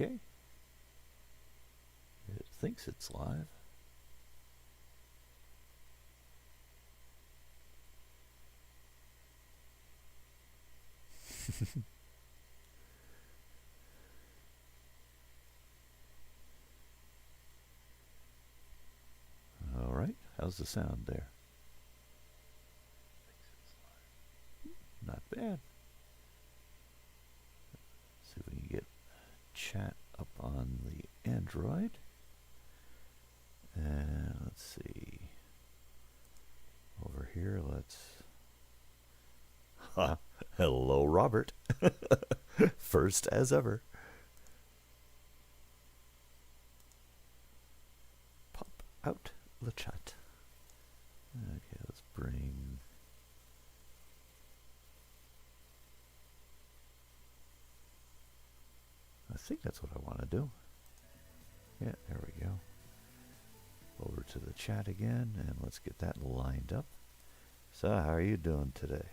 Okay. It thinks it's live. All right. How's the sound there? Not bad. See if we can get chat up on the Android. And let's see. Over here, let's... Hello, Robert. First as ever. Pop out the chat. Okay, let's bring... I think that's what I want to do. Yeah, there we go. Over to the chat again, and let's get that lined up. So, how are you doing today?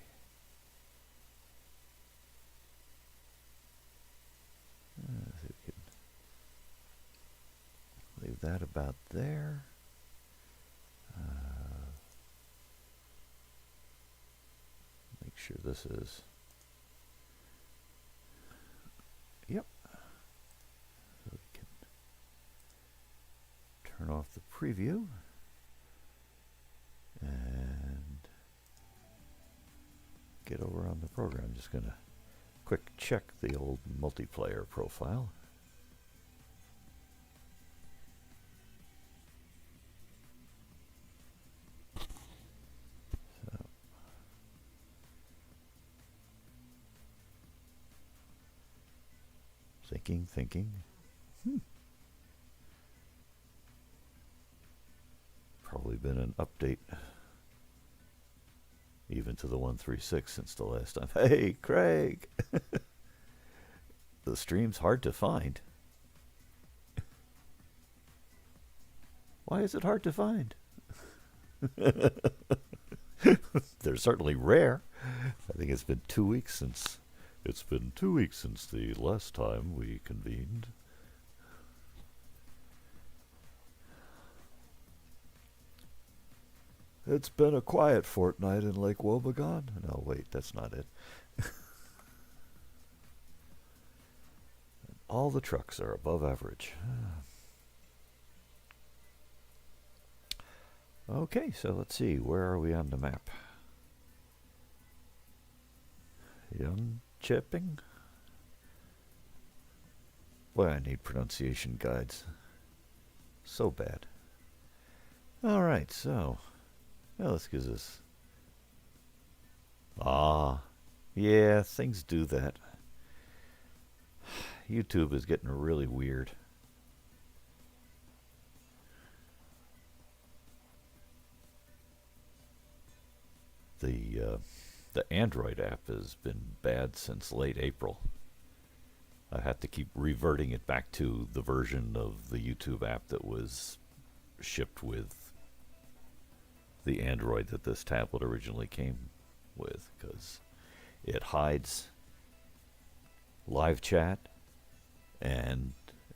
See if we can leave that about there. Make sure this is... Yep. So we can turn off the preview. And get over on the program. I'm just going to quick check the old multiplayer profile. So, thinking. Probably been an update even to the 136 since the last time. Hey, Craig! The stream's hard to find. Why is it hard to find? They're certainly rare. I think it's been 2 weeks since... It's been 2 weeks since the last time we convened. It's been a quiet fortnight in Lake Wobegon. No, wait, that's not it. All the trucks are above average. Okay, so let's see. Where are we on the map? Young Chipping? Boy, I need pronunciation guides. So bad. Alright, so... Well, let's give this... Yeah, things do that. YouTube is getting really weird. The Android app has been bad since late April. I had to keep reverting it back to the version of the YouTube app that was shipped with the Android that this tablet originally came with, because it hides live chat and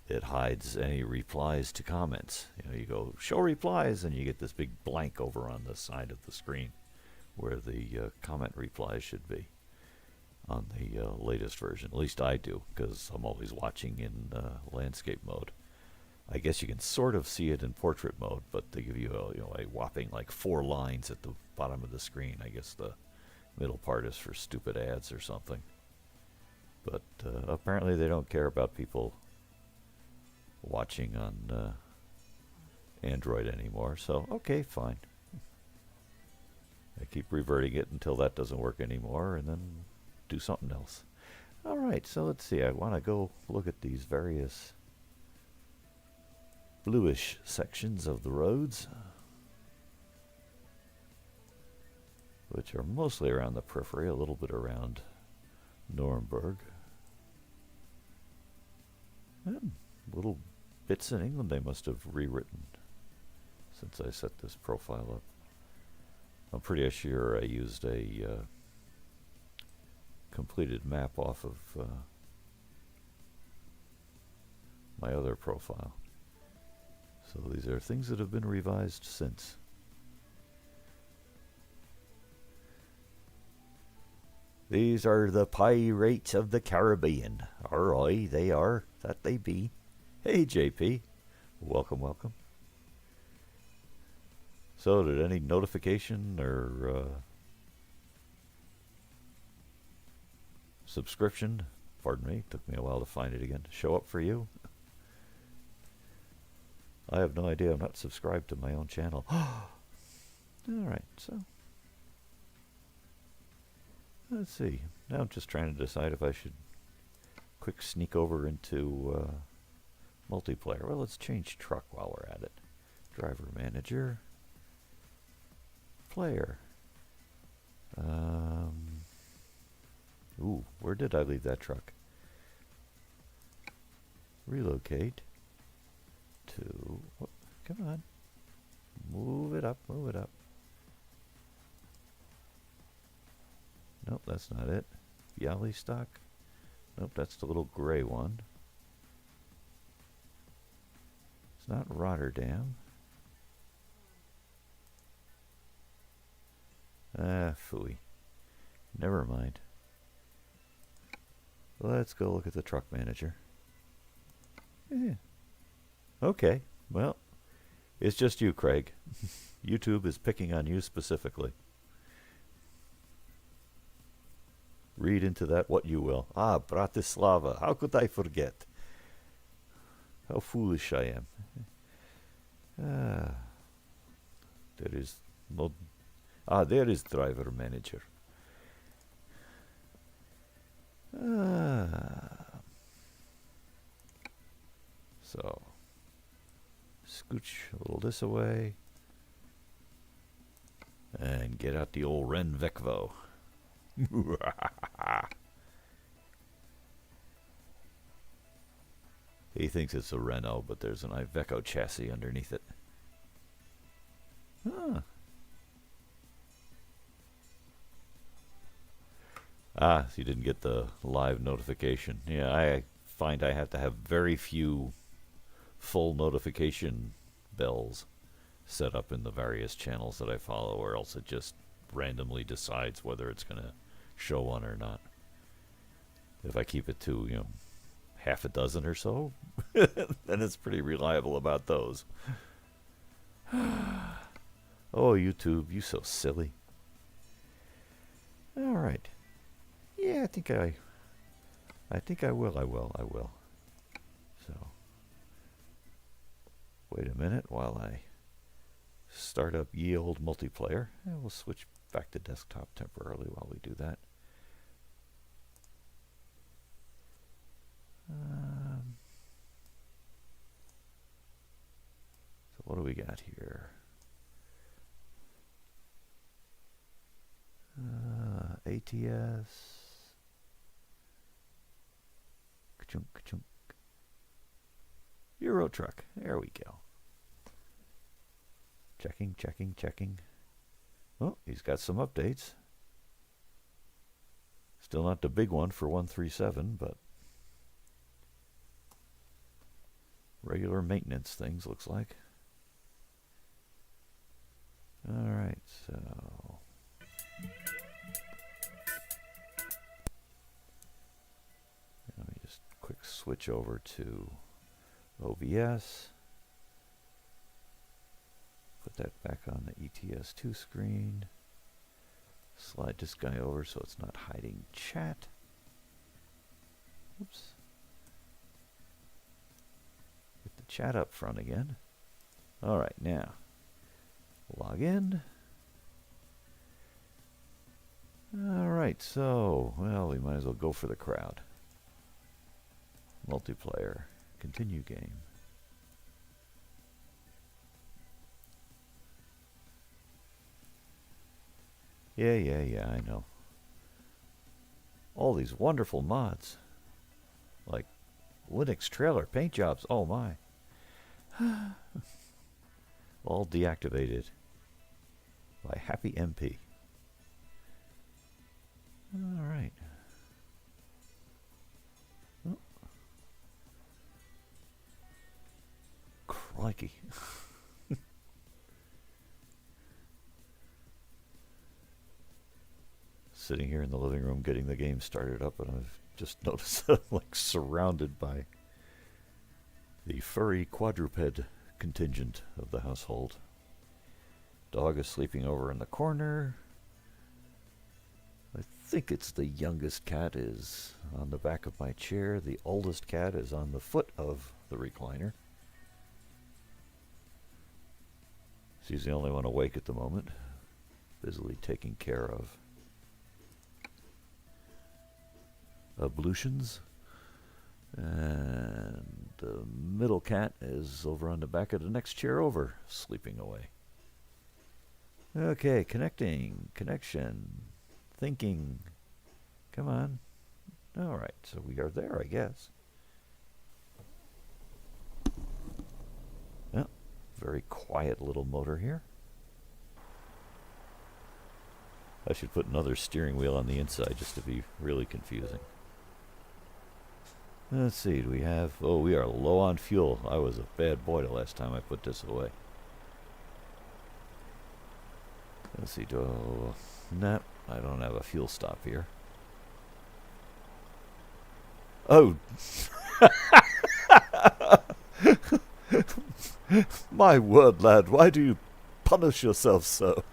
it hides any replies to comments. You know, you go show replies and you get this big blank over on the side of the screen where the comment replies should be on the latest version. At least I do, because I'm always watching in landscape mode. I guess you can sort of see it in portrait mode, but they give you a whopping like 4 lines at the bottom of the screen. I guess the middle part is for stupid ads or something. But apparently they don't care about people watching on Android anymore. So, okay, fine. I keep reverting it until that doesn't work anymore, and then do something else. All right, so let's see. I want to go look at these various bluish sections of the roads, which are mostly around the periphery, a little bit around Nuremberg. And little bits in England they must have rewritten since I set this profile up. I'm pretty sure I used a completed map off of my other profile. So these are things that have been revised since. These are the pirates of the Caribbean. Aye, they are. That they be. Hey, JP. Welcome, welcome. So, did any notification or subscription, pardon me, took me a while to find it again, show up for you? I have no idea. I'm not subscribed to my own channel. Alright, so let's see. Now I'm just trying to decide if I should quick sneak over into multiplayer. Well, let's change truck while we're at it. Driver manager. Player. Ooh, where did I leave that truck? Relocate to, oh, come on. Move it up, move it up. Nope, that's not it. Bialy stock. Nope, that's the little gray one. It's not Rotterdam. Ah, phooey. Never mind. Let's go look at the truck manager. Yeah. Okay, well, it's just you, Craig. YouTube is picking on you specifically. Read into that what you will. Ah, Bratislava, how could I forget? How foolish I am. Ah, there is no... Ah, there is driver manager. So, scooch a little this away. And get out the old Ren Vecvo. He thinks it's a Renault, but there's an Iveco chassis underneath it. Ah. Ah, so you didn't get the live notification. Yeah, I find I have to have very few full notification bells set up in the various channels that I follow, or else it just randomly decides whether it's going to show one or not. If I keep it to, you know, half a dozen or so, then it's pretty reliable about those. Oh, YouTube, you so silly. All right. Yeah, I think I will. So, wait a minute while I start up ye old multiplayer. And we'll switch back to desktop temporarily while we do that. So what do we got here? ATS. Ka-chunk, ka-chunk. Euro truck. There we go. Checking, checking, checking. Oh, he's got some updates. Still not the big one for 137, but regular maintenance things, looks like. All right, so let me just quick switch over to OBS. Put that back on the ETS2 screen. Slide this guy over so it's not hiding chat. Oops. Get the chat up front again. All right, now log in. All right, so, well, we might as well go for the crowd. Multiplayer, continue game. Yeah, I know. All these wonderful mods. Like Linux trailer paint jobs. Oh my. All deactivated by Happy MP. All right. Oh. Crikey. Sitting here in the living room getting the game started up, and I've just noticed that I'm like surrounded by the furry quadruped contingent of the household. Dog is sleeping over in the corner. I think it's the youngest cat is on the back of my chair. The oldest cat is on the foot of the recliner. She's the only one awake at the moment, busily taking care of ablutions. And the middle cat is over on the back of the next chair over, sleeping away. Okay, connection, thinking. Come on. All right, so we are there, I guess. Oh, very quiet little motor here. I should put another steering wheel on the inside just to be really confusing. Let's see, do we have... Oh, we are low on fuel. I was a bad boy the last time I put this away. Let's see, nope, I don't have a fuel stop here. Oh! My word, lad, why do you punish yourself so?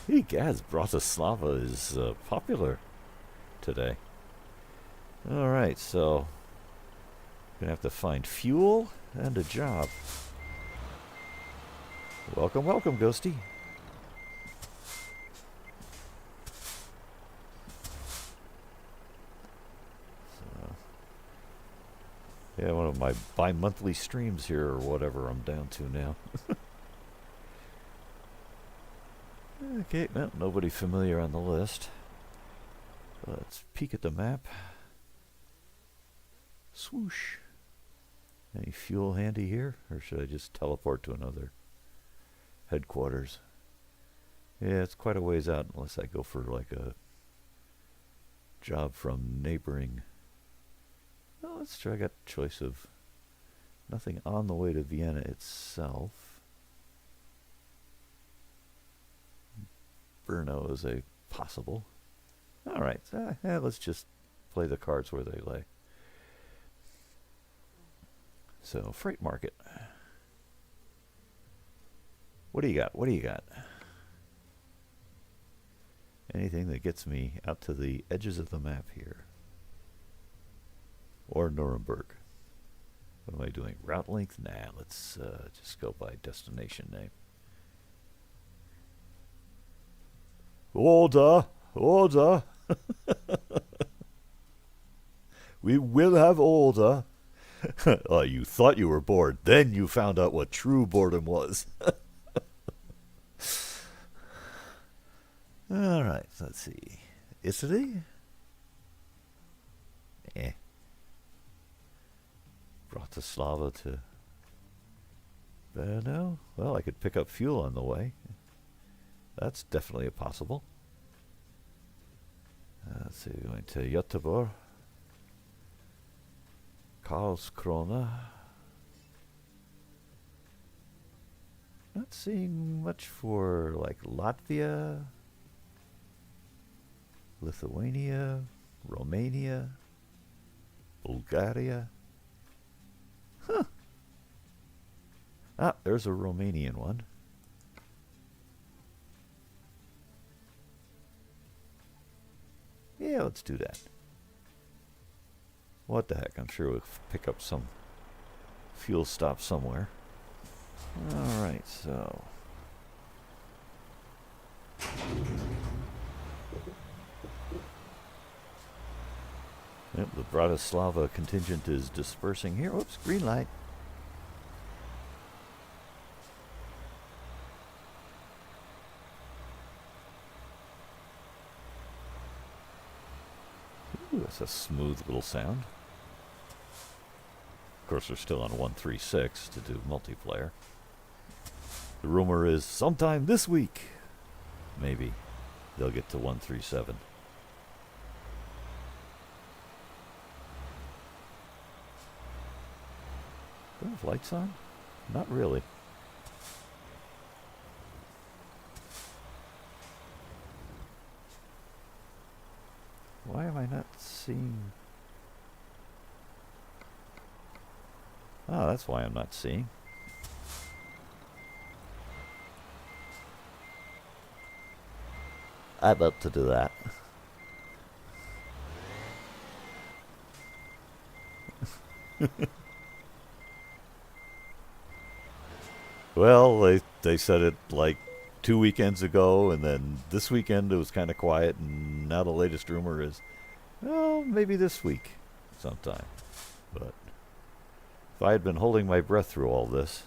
Egad, Bratislava is popular today. Alright, so gonna have to find fuel and a job. Welcome, welcome, Ghosty. So, yeah, one of my bi-monthly streams here, or whatever I'm down to now. Okay, well, nobody familiar on the list. Let's peek at the map. Swoosh. Any fuel handy here? Or should I just teleport to another headquarters? Yeah, it's quite a ways out unless I go for like a job from neighboring. Oh, let's try. I got a choice of nothing on the way to Vienna itself. Brno is a possible. Alright, let's just play the cards where they lay. So, freight market. What do you got? What do you got? Anything that gets me out to the edges of the map here. Or Nuremberg. What am I doing? Route length? Nah, let's just go by destination name. Order! Order! We will have order. Oh, you thought you were bored. Then you found out what true boredom was. Alright, let's see. Italy? Bratislava to Brno? Well, I could pick up fuel on the way. That's definitely a possible. Let's see, going to Göteborg. Karlskrona. Not seeing much for like Latvia, Lithuania, Romania, Bulgaria. Huh. Ah, there's a Romanian one. Yeah, let's do that. What the heck? I'm sure we'll pick up some fuel stop somewhere. Alright, so. Yep, the Bratislava contingent is dispersing here. Whoops, green light. Ooh, that's a smooth little sound. Of course, we're still on 136 to do multiplayer. The rumor is sometime this week, maybe, they'll get to 137. Do I have lights on? Not really. Why am I not seeing... Oh, that's why I'm not seeing. I'd love to do that. Well, they said it like 2 weekends ago, and then this weekend it was kind of quiet, and now the latest rumor is, well, maybe this week sometime. But if I had been holding my breath through all this,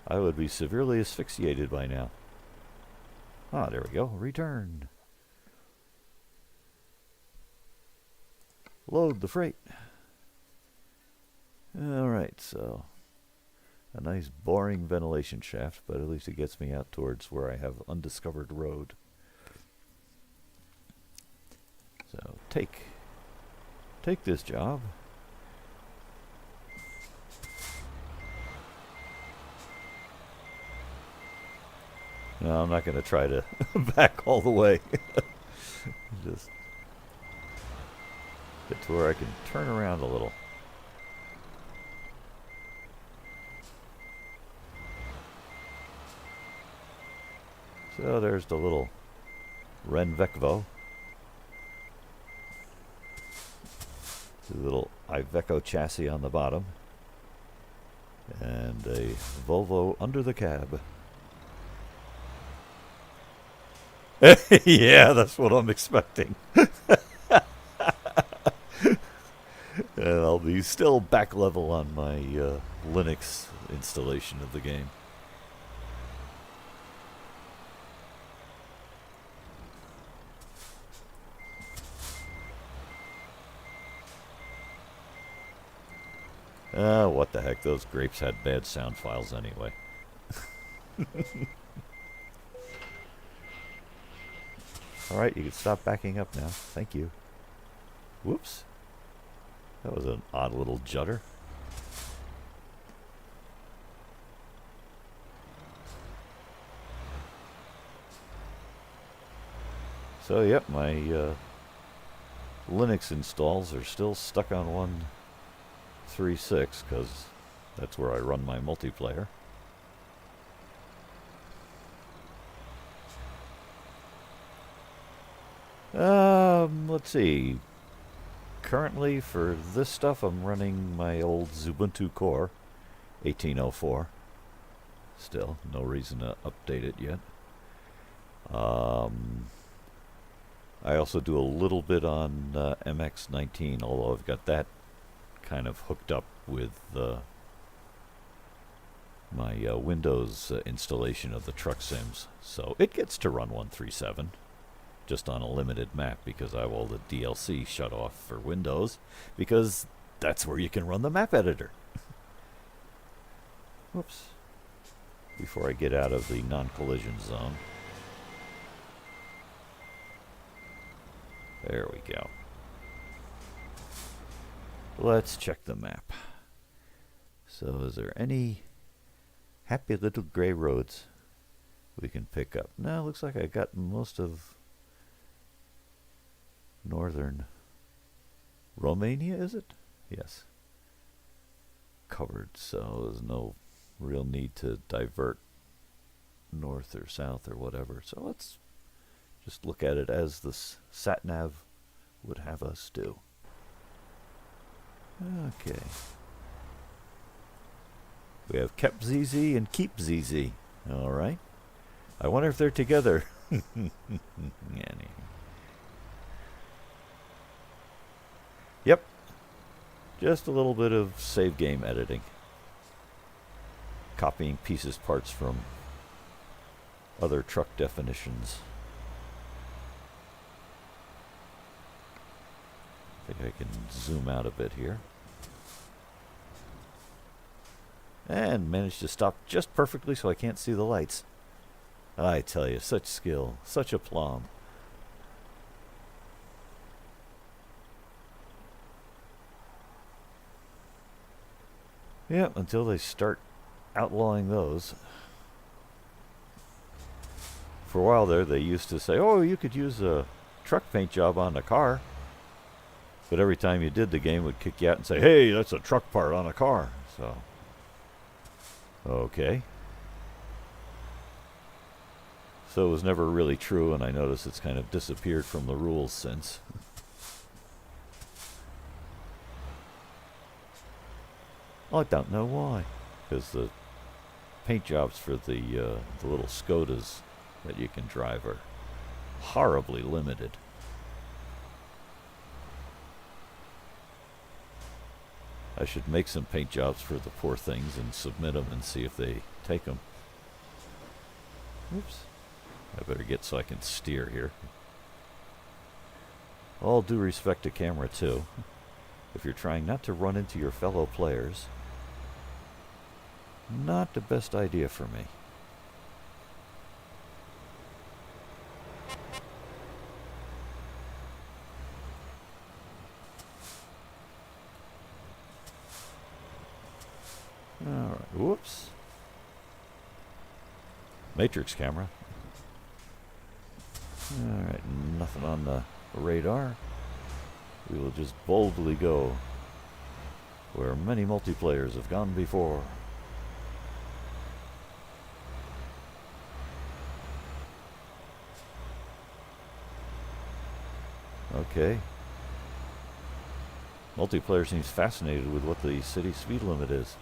I would be severely asphyxiated by now. Ah, there we go. Return. Load the freight. Alright, so a nice boring ventilation shaft, but at least it gets me out towards where I have undiscovered road. So take this job. No, I'm not going to try to back all the way. Just get to where I can turn around a little. So there's the little Renvecvo. The little Iveco chassis on the bottom. And a Volvo under the cab. Yeah, that's what I'm expecting. And I'll be still back level on my Linux installation of the game. What the heck, those grapes had bad sound files anyway. Alright, you can stop backing up now. Thank you. Whoops. That was an odd little judder. So, yep, my Linux installs are still stuck on 1.3.6 because that's where I run my multiplayer. Let's see. Currently, for this stuff, I'm running my old Ubuntu Core 1804. Still, no reason to update it yet. I also do a little bit on MX19, although I've got that kind of hooked up with my Windows installation of the Truck Sims. So it gets to run 1.3.7. Just on a limited map because I have all the DLC shut off for Windows because that's where you can run the map editor. Whoops. Before I get out of the non-collision zone. There we go. Let's check the map. So is there any happy little gray roads we can pick up? No, looks like I got most of northern Romania, is it? Yes. Covered, so there's no real need to divert north or south or whatever. So let's just look at it as the sat-nav would have us do. Okay. We have kept ZZ and keep ZZ. Alright. I wonder if they're together. Yep. Just a little bit of save game editing. Copying pieces, parts from other truck definitions. I think I can zoom out a bit here. And managed to stop just perfectly so I can't see the lights. I tell you, such skill, such aplomb. Yeah, until they start outlawing those. For a while there, they used to say, oh, you could use a truck paint job on a car. But every time you did, the game would kick you out and say, hey, that's a truck part on a car. So, okay. So it was never really true, and I notice it's kind of disappeared from the rules since. I don't know why. Because the paint jobs for the little Skodas that you can drive are horribly limited. I should make some paint jobs for the poor things and submit them and see if they take them. Oops. I better get so I can steer here. All due respect to camera too. If you're trying not to run into your fellow players, not the best idea for me. Alright, whoops. Matrix camera. Alright, nothing on the radar. We will just boldly go where many multiplayers have gone before. Okay. Multiplayer seems fascinated with what the city speed limit is.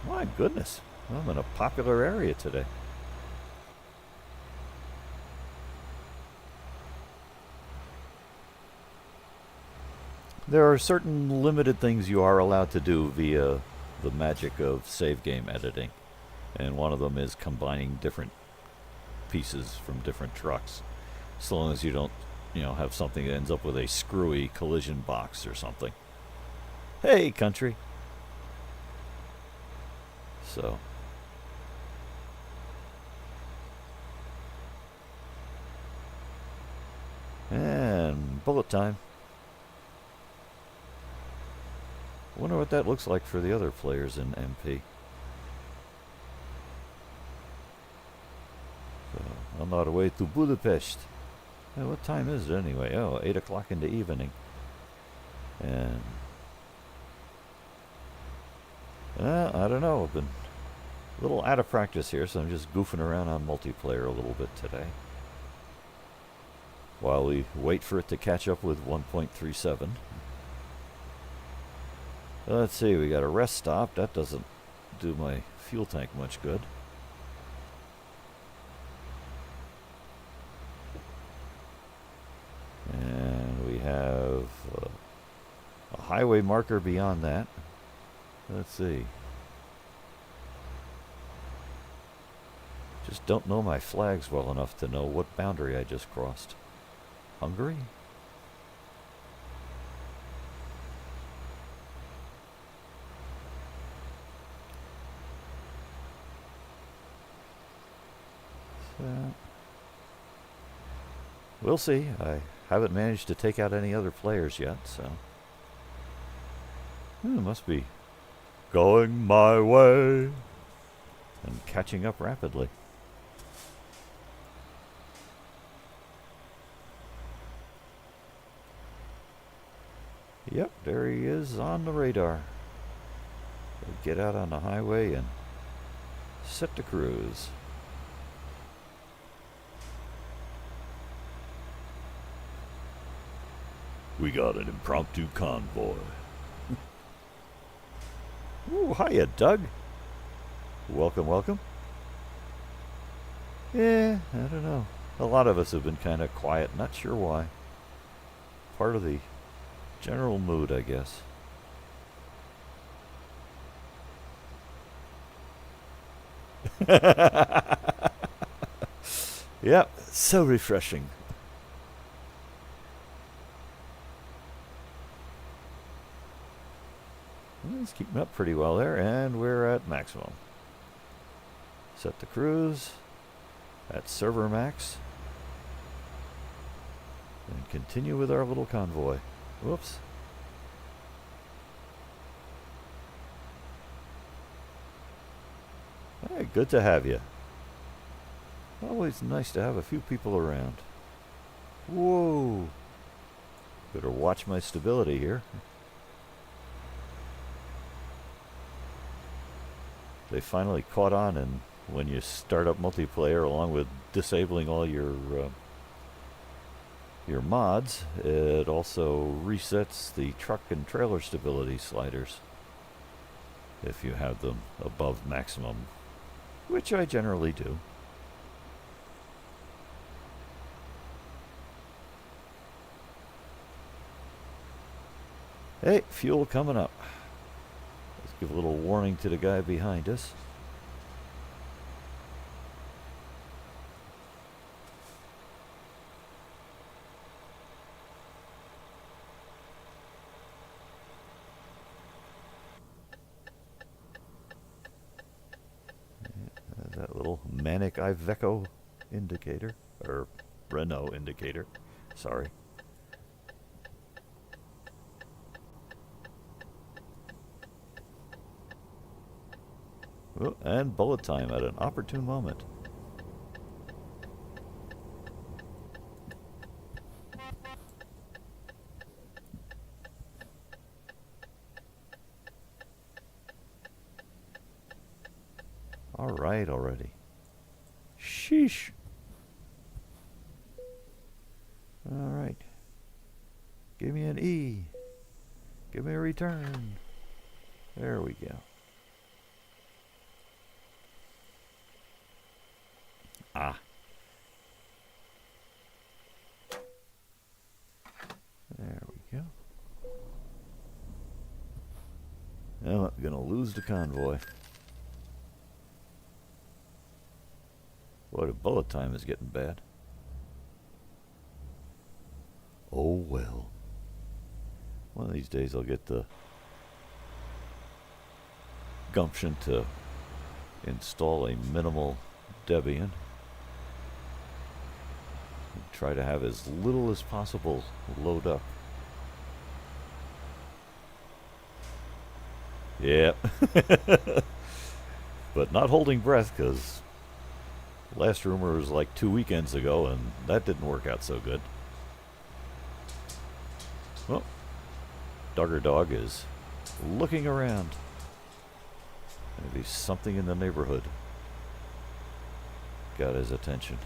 My goodness, I'm in a popular area today. There are certain limited things you are allowed to do via the magic of save game editing. And one of them is combining different pieces from different trucks. As long as you don't, have something that ends up with a screwy collision box or something. Hey, country. So. And bullet time. I wonder what that looks like for the other players in MP. So, on our way to Budapest. What time is it anyway? Oh, 8 o'clock in the evening. And I don't know. I've been a little out of practice here, so I'm just goofing around on multiplayer a little bit today. While we wait for it to catch up with 1.37. Let's see, we got a rest stop. That doesn't do my fuel tank much good. And we have a highway marker beyond that. Let's see. Just don't know my flags well enough to know what boundary I just crossed. Hungary? We'll see. I haven't managed to take out any other players yet, so. It must be going my way and catching up rapidly. Yep, there he is on the radar. We'll get out on the highway and set to cruise. We got an impromptu convoy. Ooh, hiya, Doug. Welcome, welcome. Yeah, I don't know. A lot of us have been kind of quiet, not sure why. Part of the general mood, I guess. Yep, so refreshing. It's keeping up pretty well there, and we're at maximum. Set the cruise at server max. And continue with our little convoy. Whoops. Hey, good to have you. Always nice to have a few people around. Whoa! Better watch my stability here. They finally caught on, and when you start up multiplayer, along with disabling all your mods, it also resets the truck and trailer stability sliders if you have them above maximum, which I generally do. Hey, fuel coming up. Let's give a little warning to the guy behind us. That little manic Iveco indicator, or Renault indicator, sorry. Oh, and bullet time at an opportune moment. All right already. Sheesh. All right. Give me an E. Give me a return. There we go. Ah. There we go. Now I'm gonna lose the convoy. Boy, the bullet time is getting bad. Oh well. One of these days I'll get the gumption to install a minimal Debian and try to have as little as possible load up. Yeah. But not holding breath, because last rumor was like 2 weekends ago, and that didn't work out so good. Well, Duggar Dog is looking around. Maybe something in the neighborhood got his attention.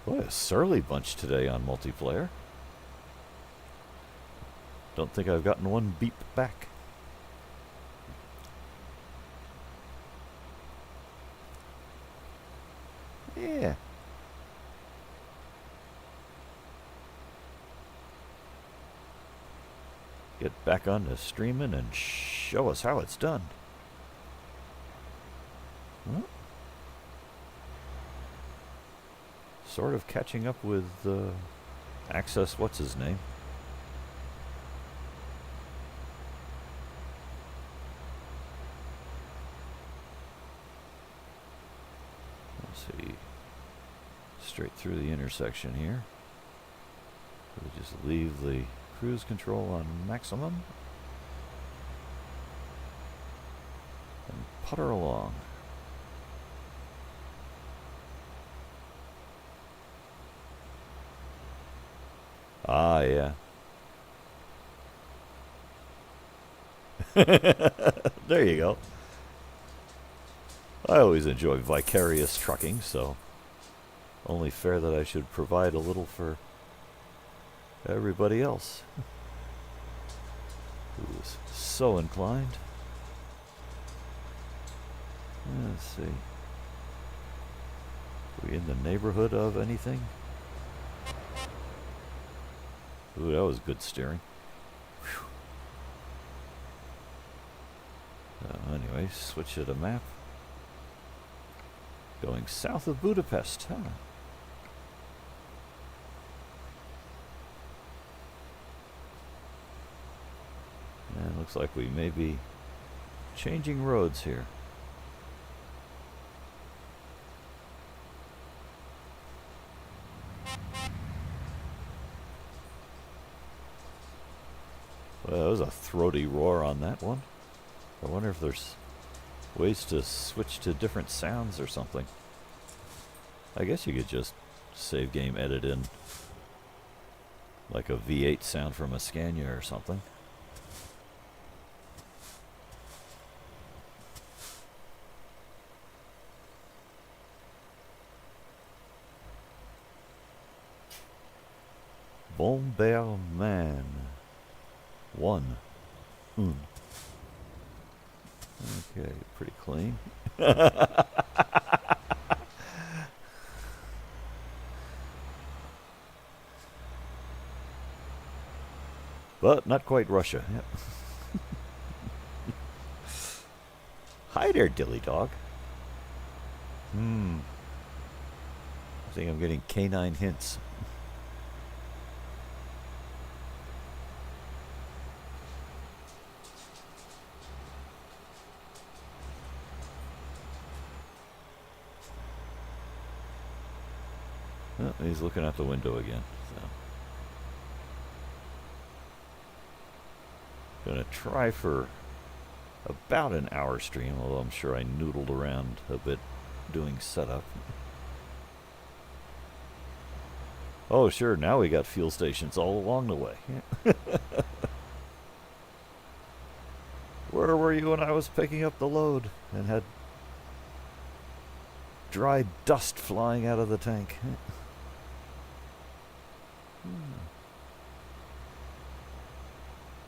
Boy, a surly bunch today on multiplayer. Don't think I've gotten one beep back. Yeah. Get back on to streaming and show us how it's done. Well, sort of catching up with Access, what's his name? Let's see. Straight through the intersection here. We'll just leave the cruise control on maximum and putter along. Ah, yeah. There you go. I always enjoy vicarious trucking, so only fair that I should provide a little for everybody else who is so inclined. Let's see. Are we in the neighborhood of anything? Ooh, that was good steering. Anyway, switch to the map. Going south of Budapest, huh? And looks like we may be changing roads here. Well, that was a throaty roar on that one. I wonder if there's ways to switch to different sounds or something. I guess you could just save game edit in like a V8 sound from a Scania or something. Bomberman 1. Okay, pretty clean. But not quite Russia. Yep. Hi there, Dilly Dog. I think I'm getting canine hints. Oh, he's looking out the window again. So. Gonna try for about an hour stream, although I'm sure I noodled around a bit doing setup. Oh, sure, now we got fuel stations all along the way. Where were you when I was picking up the load and had dry dust flying out of the tank?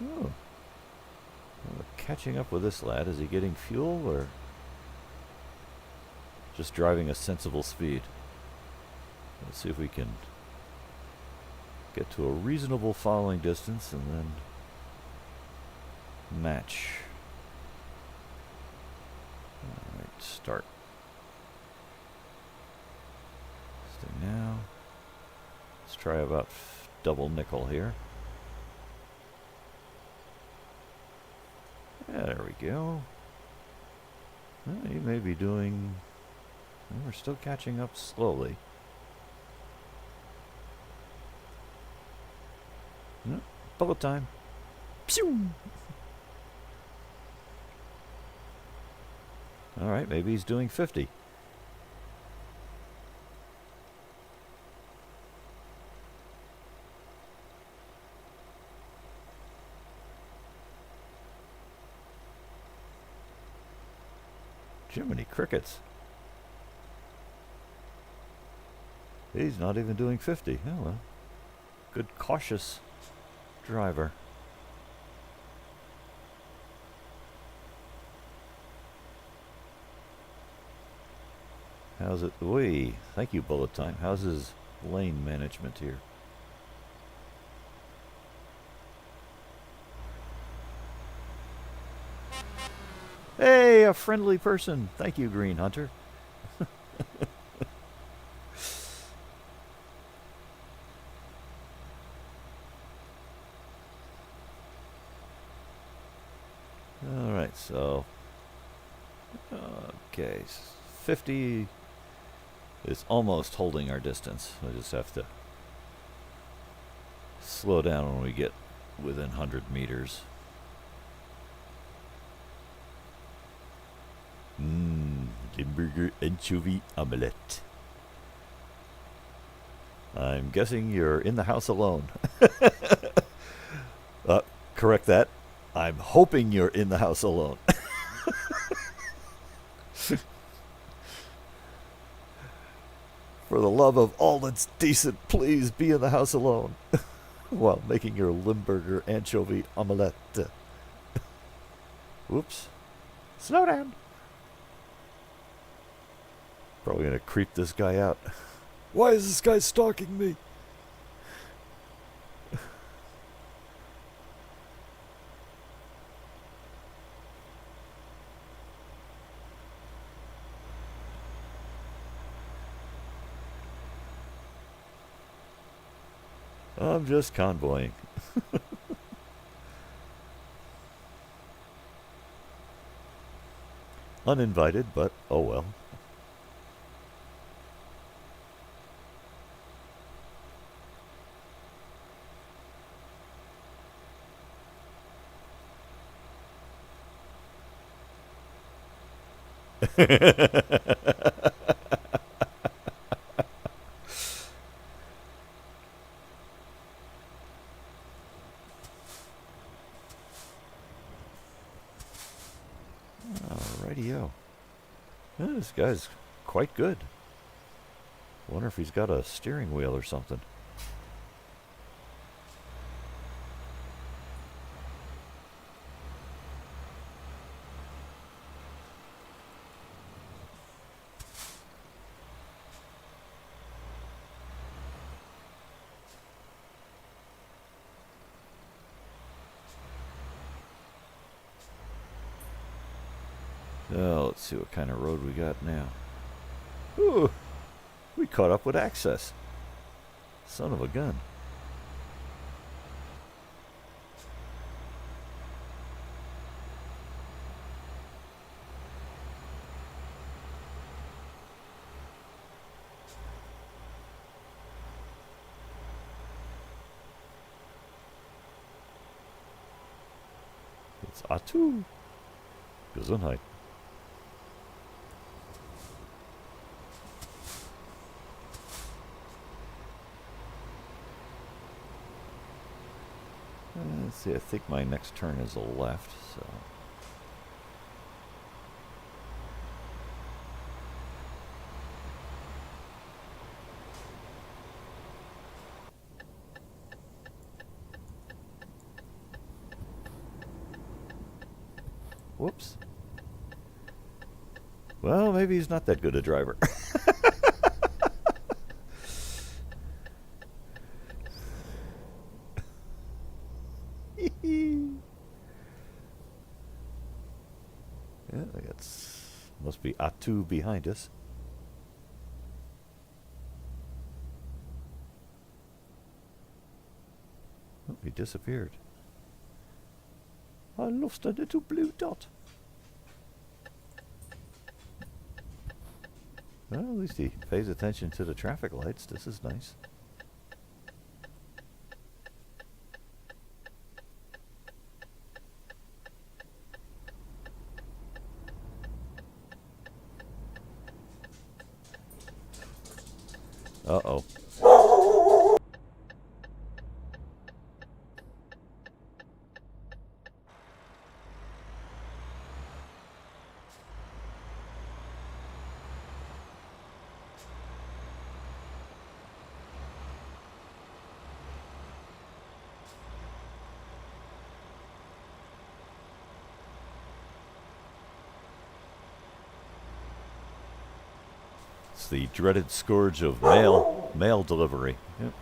Oh. Well, catching up with this lad. Is he getting fuel or just driving a sensible speed? Let's see if we can get to a reasonable following distance and then match. Alright, start. Stay now. Let's try about double nickel here. Yeah, there we go. Well, you may be doing... Well, we're still catching up slowly. No, bullet time. Pew! Alright, maybe he's doing 50. Jiminy crickets. He's not even doing 50. Oh well. Good cautious driver. How's it? Wee. Thank you, bullet time. How's his lane management here? Hey, a friendly person. Thank you, Green Hunter. Alright, so... Okay, 50 is almost holding our distance. I just have to slow down when we get within 100 meters. Limburger anchovy omelette. I'm guessing you're in the house alone. Correct that. I'm hoping you're in the house alone. For the love of all that's decent, please be in the house alone while making your Limburger anchovy omelette. Whoops. Slow down. Probably gonna creep this guy out. Why is this guy stalking me? I'm just convoying. Uninvited, but oh well. Rightio. Yeah, this guy's quite good. Wonder if he's got a steering wheel or something. Let's see what kind of road we got now. Ooh, we caught up with access. Son of a gun. It's A2. Gesundheit. Let's see, I think my next turn is a left, so... Whoops. Well, maybe he's not that good a driver. Yeah, that's must be A2 behind us. Oh, he disappeared. I lost a little blue dot. Well, at least he pays attention to the traffic lights. This is nice. Uh-oh. It's the dreaded scourge of mail delivery. Yep.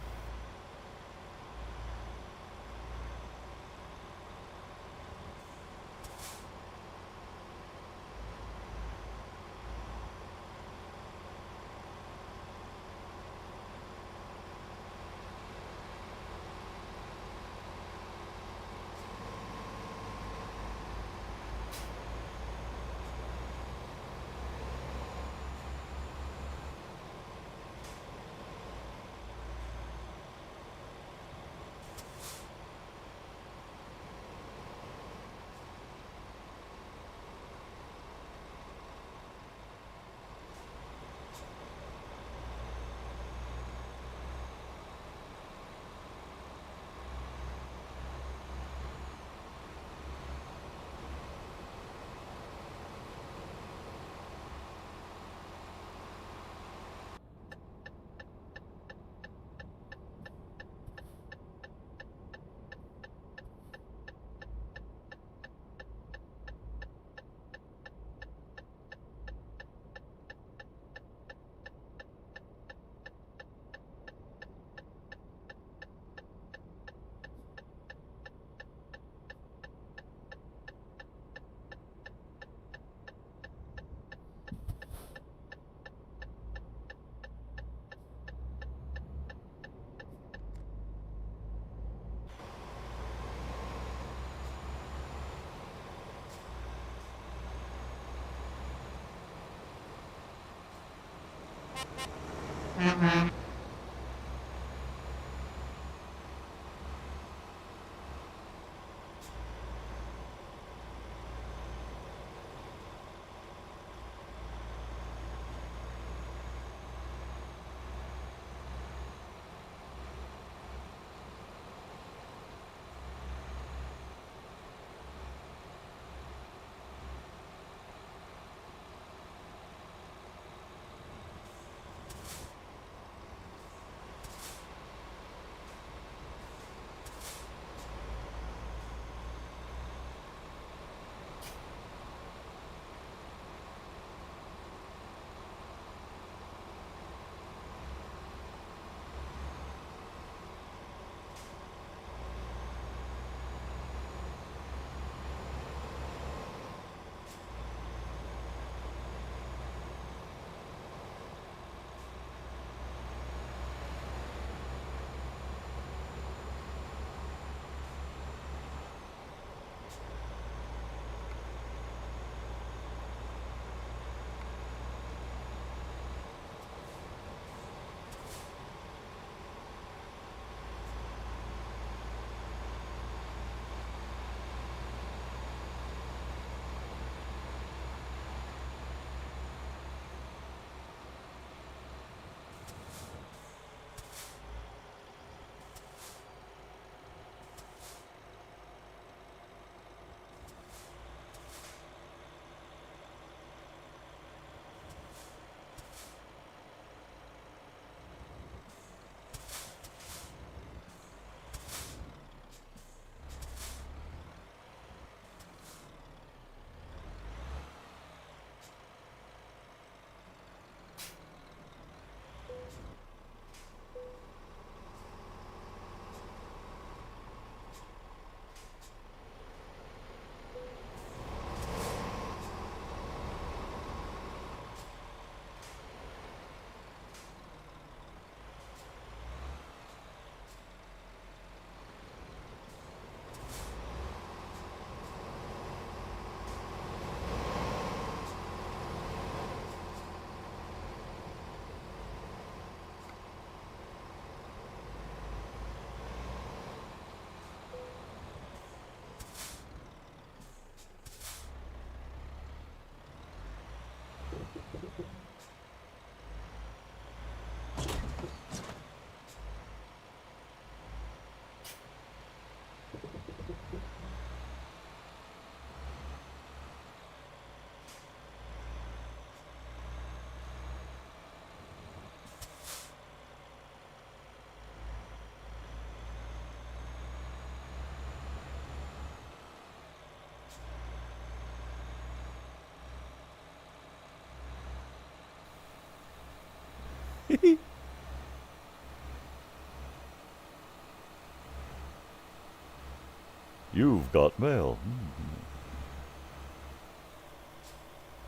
You've got mail.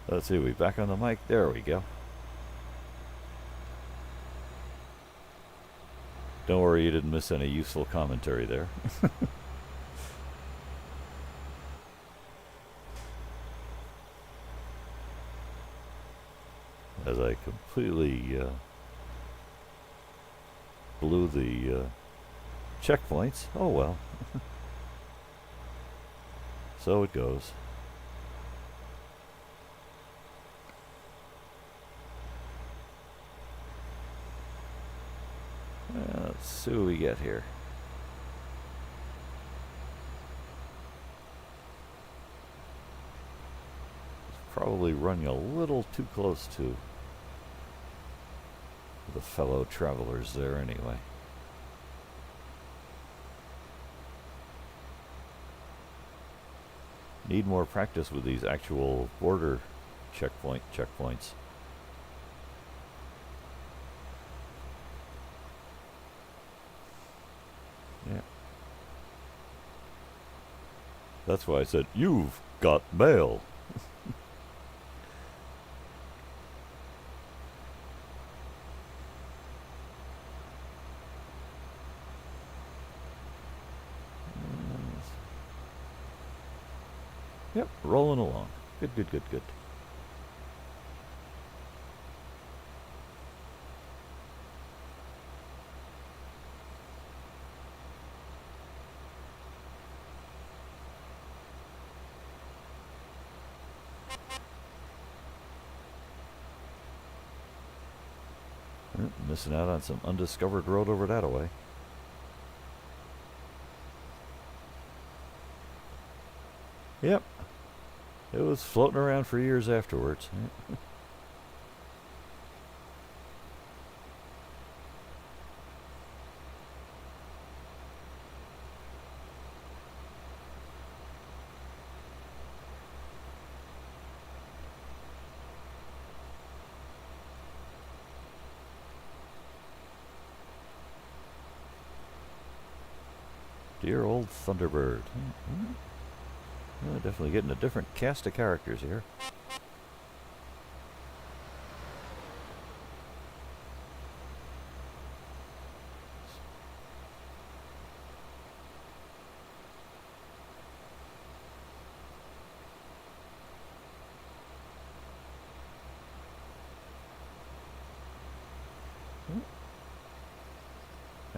Let's see, we back on the mic? There we go. Don't worry, you didn't miss any useful commentary there. As I completely blew the checkpoints. Oh well. So it goes. Let's see what we get here. It's probably running a little too close to the fellow travelers there anyway. Need more practice with these actual border checkpoints. Yeah. That's why I said, you've got mail. Yep, rolling along. Good, good, good, good. Missing out on some undiscovered road over that way. Yep. It was floating around for years afterwards. Dear old Thunderbird. Definitely getting a different cast of characters here.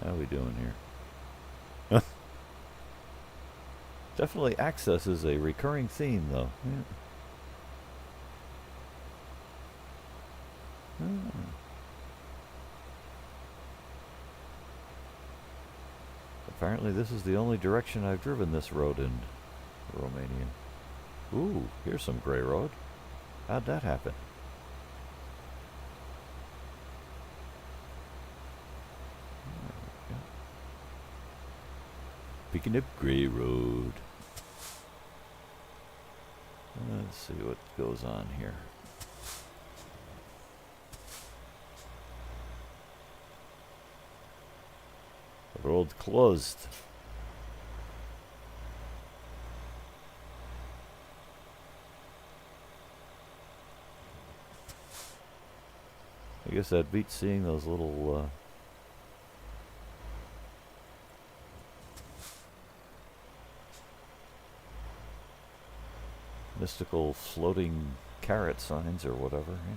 How are we doing here? Definitely access is a recurring theme, though. Yeah. Apparently this is the only direction I've driven this road in Romania. Ooh, here's some gray road. How'd that happen? Picking up gray road. Let's see what goes on here. Road closed. I guess that beats seeing those little mystical floating carrot signs or whatever. Yeah.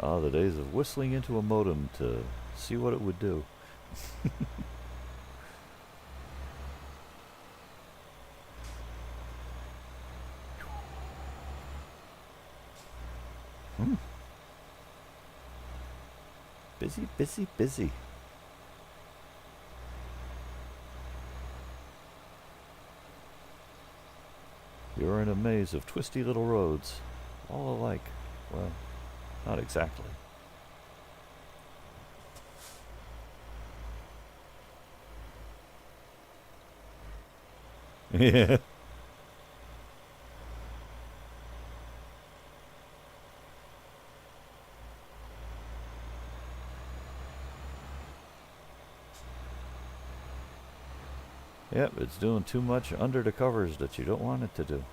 Ah, the days of whistling into a modem to see what it would do. Busy, busy, busy. You're in a maze of twisty little roads, all alike, Well, not exactly. Yeah. Yep, it's doing too much under the covers that you don't want it to do.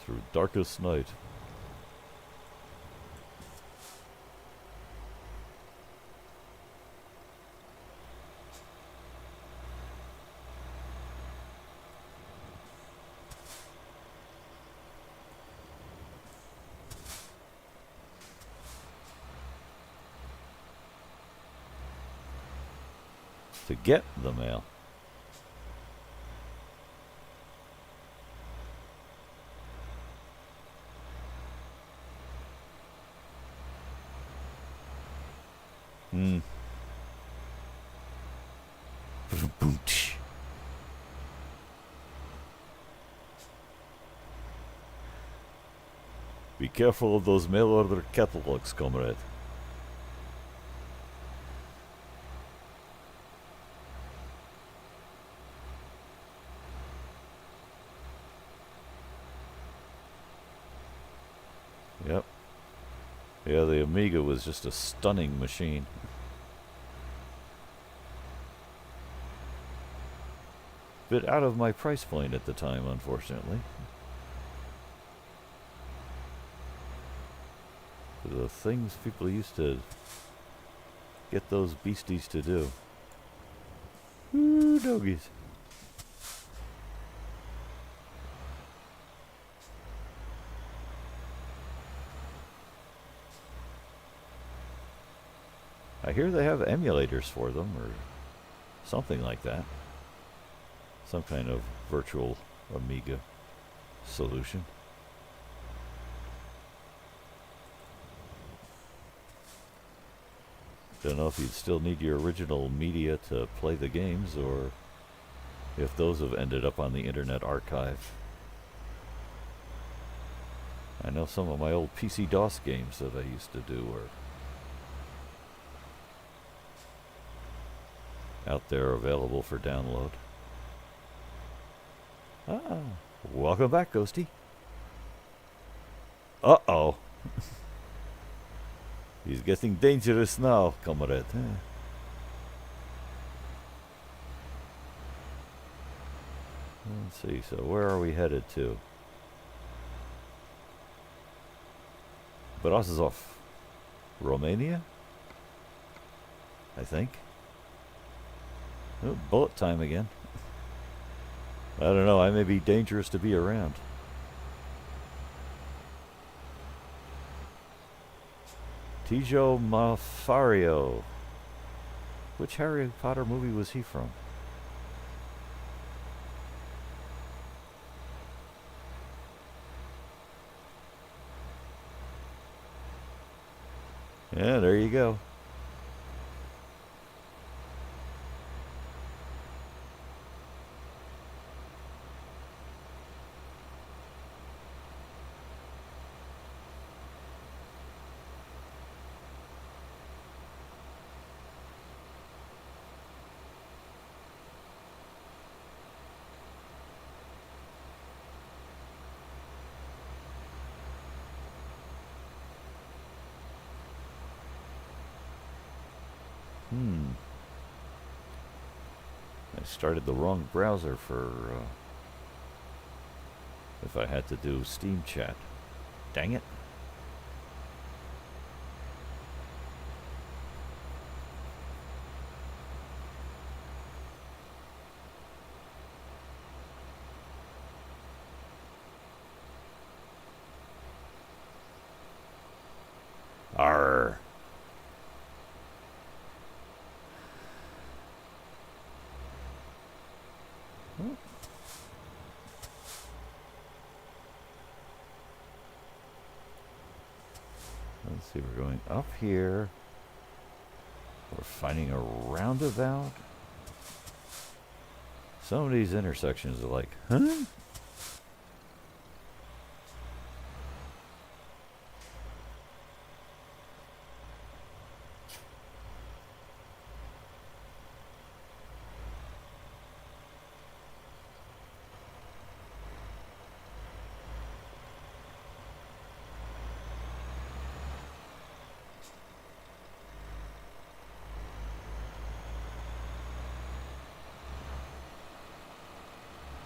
Through darkest night. To get the mail. Hmm. Be careful of those mail order catalogs, comrade. Yep. Yeah, the Amiga was just a stunning machine. Bit out of my price point at the time, unfortunately. The things people used to get those beasties to do. Ooh, doggies. I hear they have emulators for them, or something like that. Some kind of virtual Amiga solution. Don't know if you'd still need your original media to play the games, or if those have ended up on the Internet Archive. I know some of my old PC-DOS games that I used to do were out there available for download. Ah, welcome back, Ghosty. Uh-oh. He's getting dangerous now, comrade. Let's see, so where are we headed to? Brasov, Romania? I think. Oh, bullet time again. I don't know, I may be dangerous to be around. Tijo Mafario. Which Harry Potter movie was he from? Yeah, there you go. I started the wrong browser for if I had to do Steam chat. Dang it. Arr. Let's see, we're going up here. We're finding a roundabout. Some of these intersections are like, huh?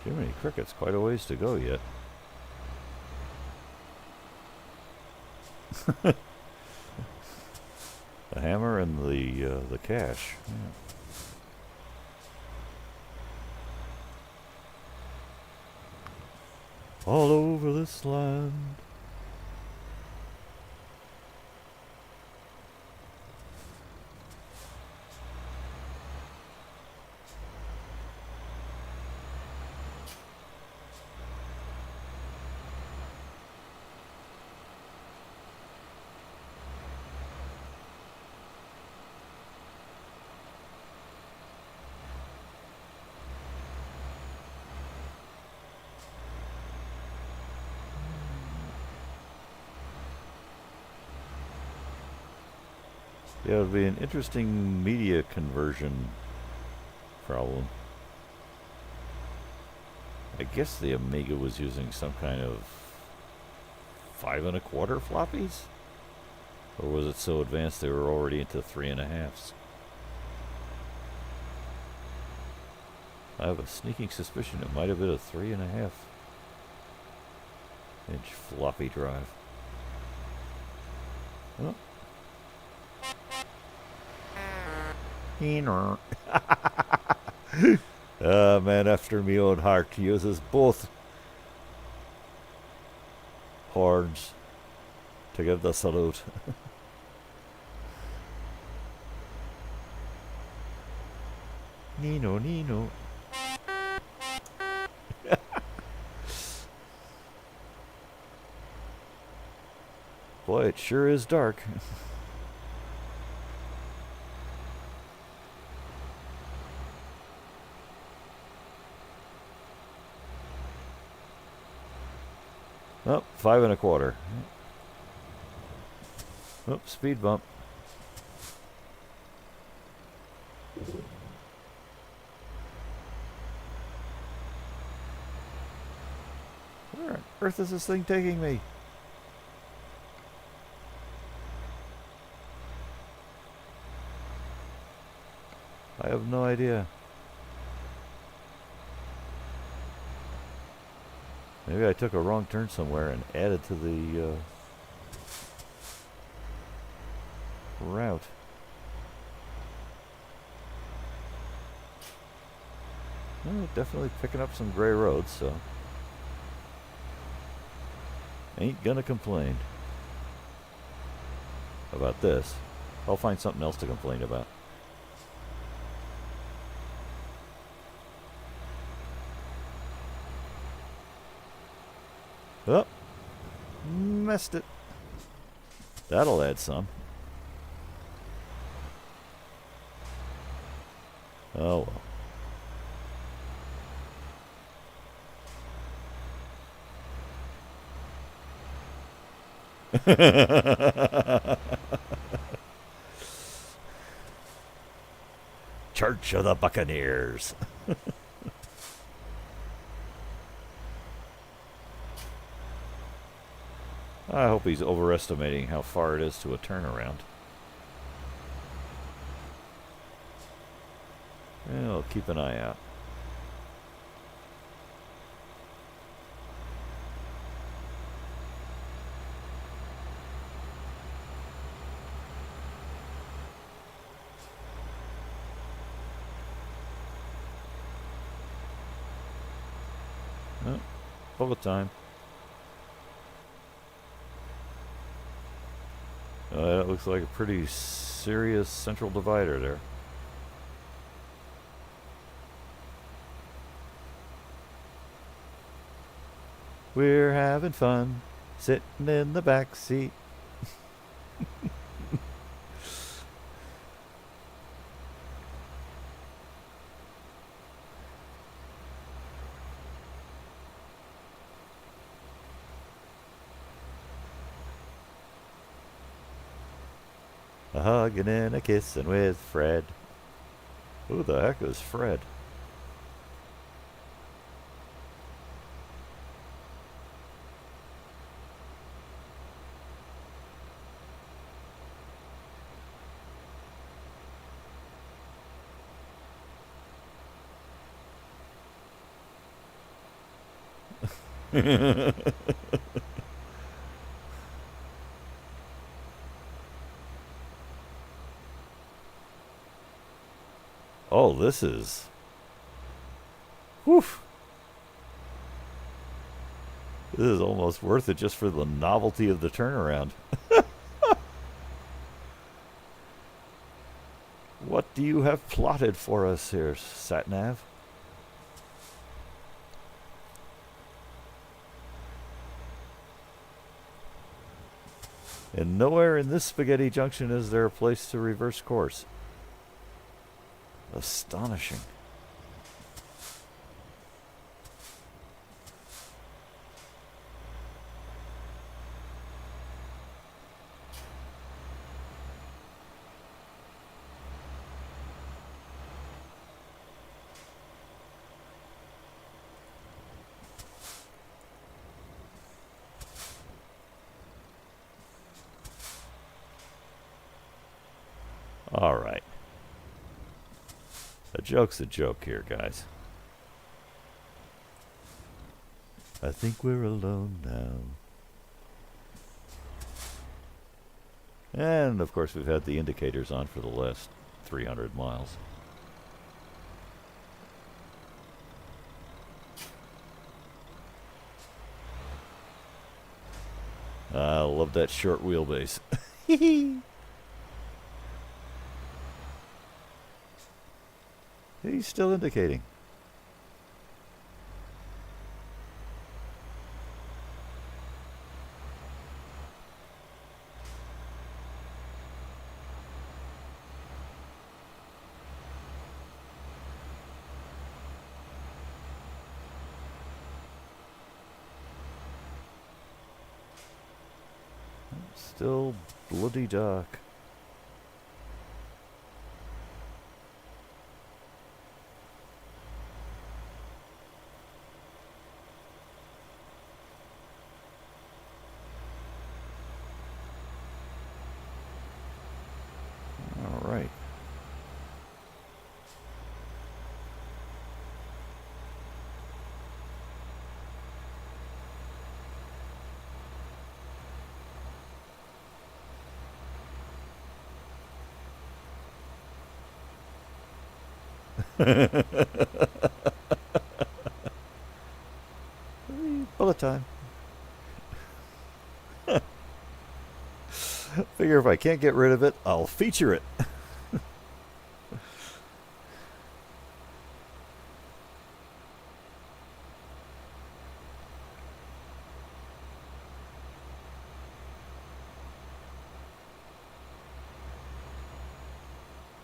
Jiminy Cricket's quite a ways to go yet. The hammer and the cash. Yeah. All over this land. Yeah, it would be an interesting media conversion problem. I guess the Amiga was using some kind of 5 1/4 floppies? Or was it so advanced they were already into 3 1/2s? I have a sneaking suspicion it might have been a 3 1/2 inch floppy drive. Oh. Man after me own heart uses both horns to give the salute. Nino, Nino. Boy, it sure is dark. Oh, 5 1/4. Oh, speed bump. Where on earth is this thing taking me? I have no idea. Maybe I took a wrong turn somewhere and added to the route. Well, definitely picking up some gray roads, so ain't gonna complain about this. I'll find something else to complain about. Oh, messed it. That'll add some. Oh well. Church of the Buccaneers. I hope he's overestimating how far it is to a turnaround. Yeah, I'll keep an eye out. Oh, bullet time. That looks like a pretty serious central divider there. We're having fun, sitting in the back seat. A hugging and a kissing with Fred. Who the heck is Fred? Oh, this is... Whew. This is almost worth it just for the novelty of the turnaround. What do you have plotted for us here, Satnav? And nowhere in this spaghetti junction is there a place to reverse course. Astonishing. All right. A joke's a joke here, guys. I think we're alone now. And, of course, we've had the indicators on for the last 300 miles. I love that short wheelbase. He's still indicating. Still bloody dark. All right. Bullet time. Figure if I can't get rid of it, I'll feature it.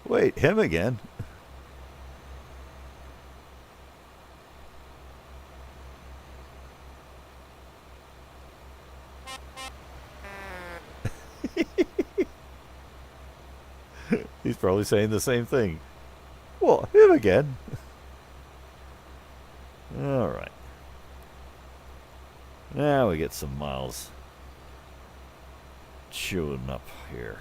Wait, him again? He's probably saying the same thing. Well, him again. All right. Now we get some miles chewing up here.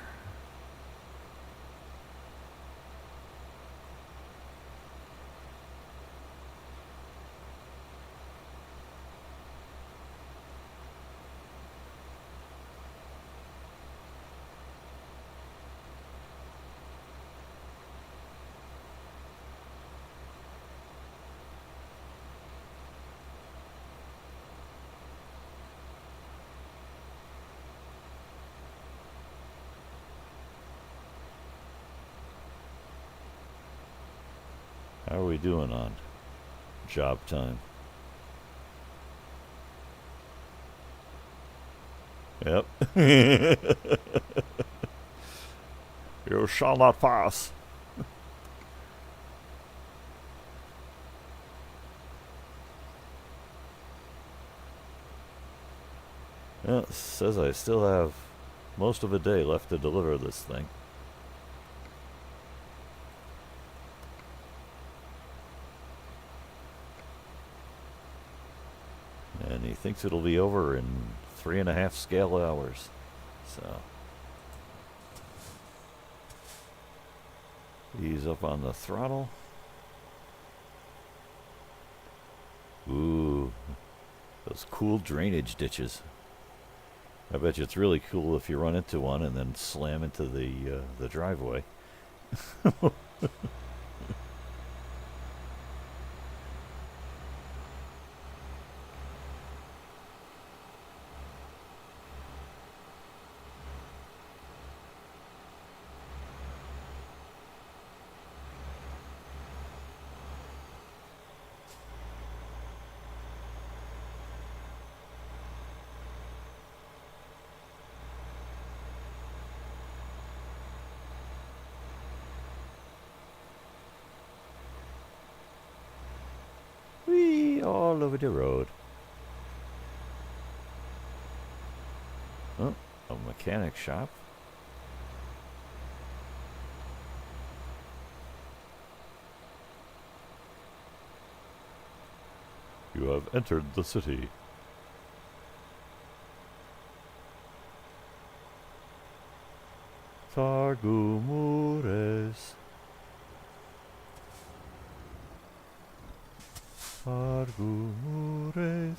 How are we doing on job time? Yep. You shall not pass. Yeah, it says I still have most of a day left to deliver this thing. he thinks it'll be over in 3.5 scale hours. So ease up on the throttle. Ooh, those cool drainage ditches. I bet you it's really cool if you run into one and then slam into the driveway. Whee! All over the road. Oh, a mechanic shop. You have entered the city. Targumures. Targumures.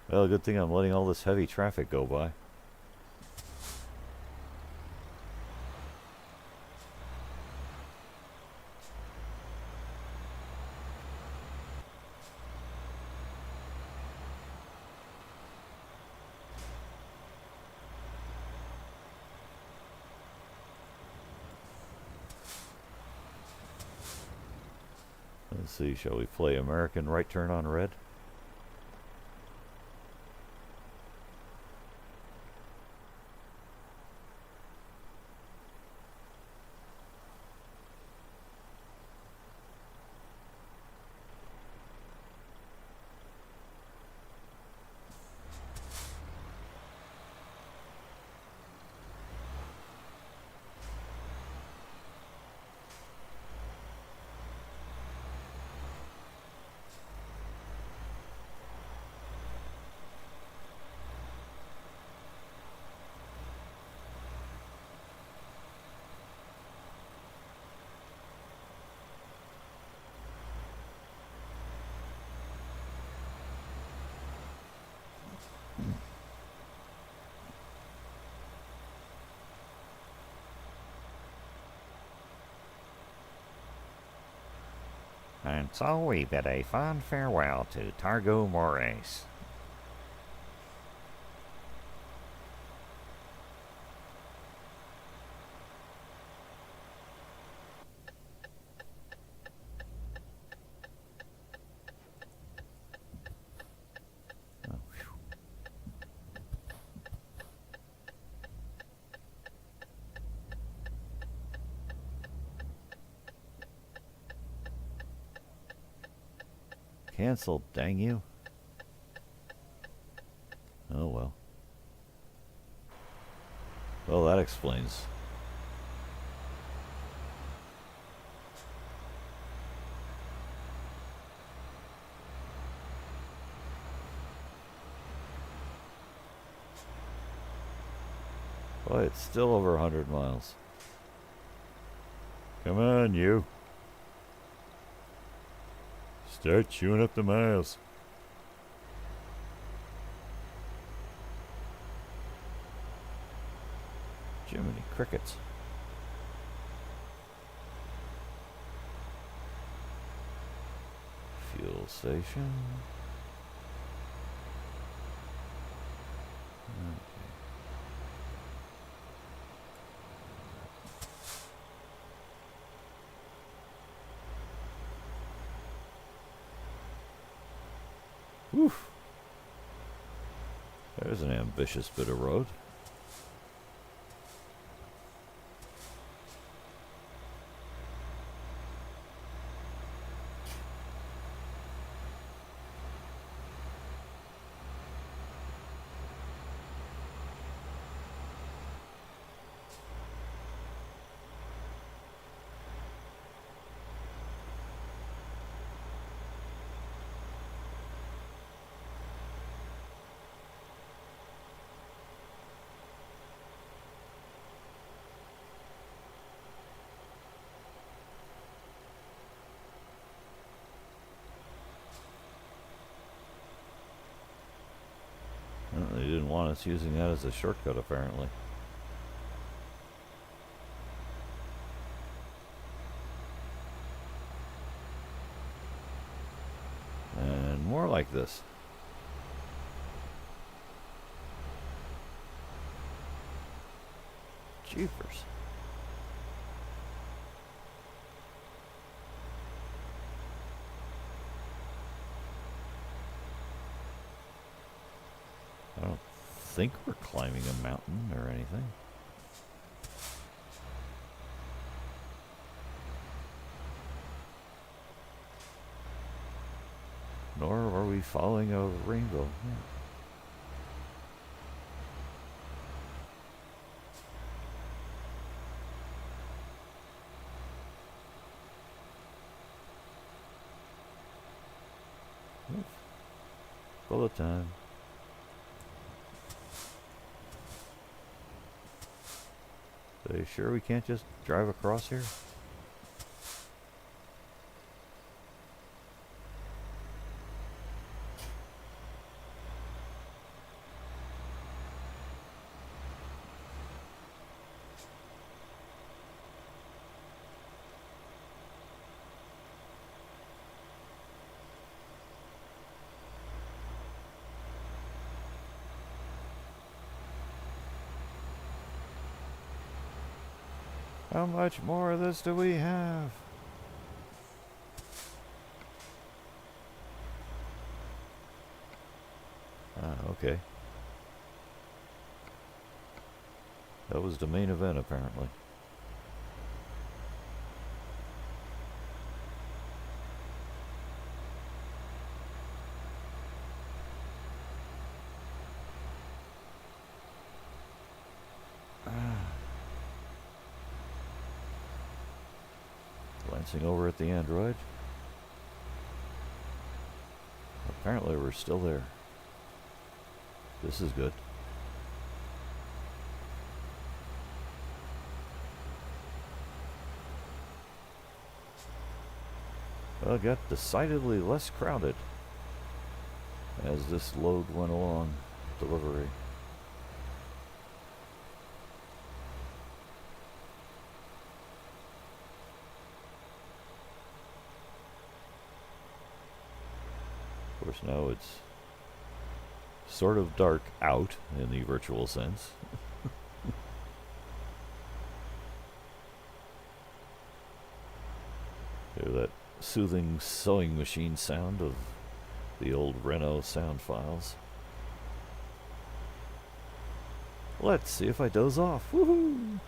Well, good thing I'm letting all this heavy traffic go by. Let's see, shall we play American Right Turn on Red? And so we bid a fond farewell to Targo Mores. Cancelled, dang you. Oh well. Well, that explains. Boy, it's still over 100 miles. Come on, you. Start chewing up the miles. Jiminy crickets. Fuel station. Oof. There's an ambitious bit of road. want us using that as a shortcut, apparently. And more like this. Jeepers. I don't think we're climbing a mountain or anything. Nor are we following a rainbow. Yeah. Bullet time. Are you sure we can't just drive across here? How much more of this do we have? Ah, okay. That was the main event, apparently. Glancing over at the android. Apparently we're still there. This is good. Well, it got decidedly less crowded as this load went along delivery. Of course, now it's sort of dark out in the virtual sense. Hear that soothing sewing machine sound of the old Renault sound files. Let's see if I doze off. Woohoo!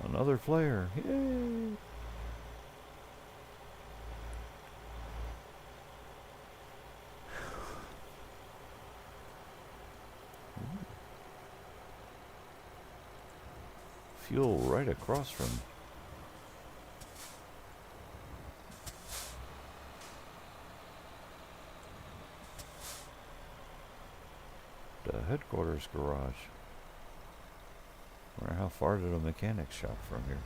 Another flare. Yay! Fuel right across from the headquarters garage. Wonder how far to the mechanics shop from here.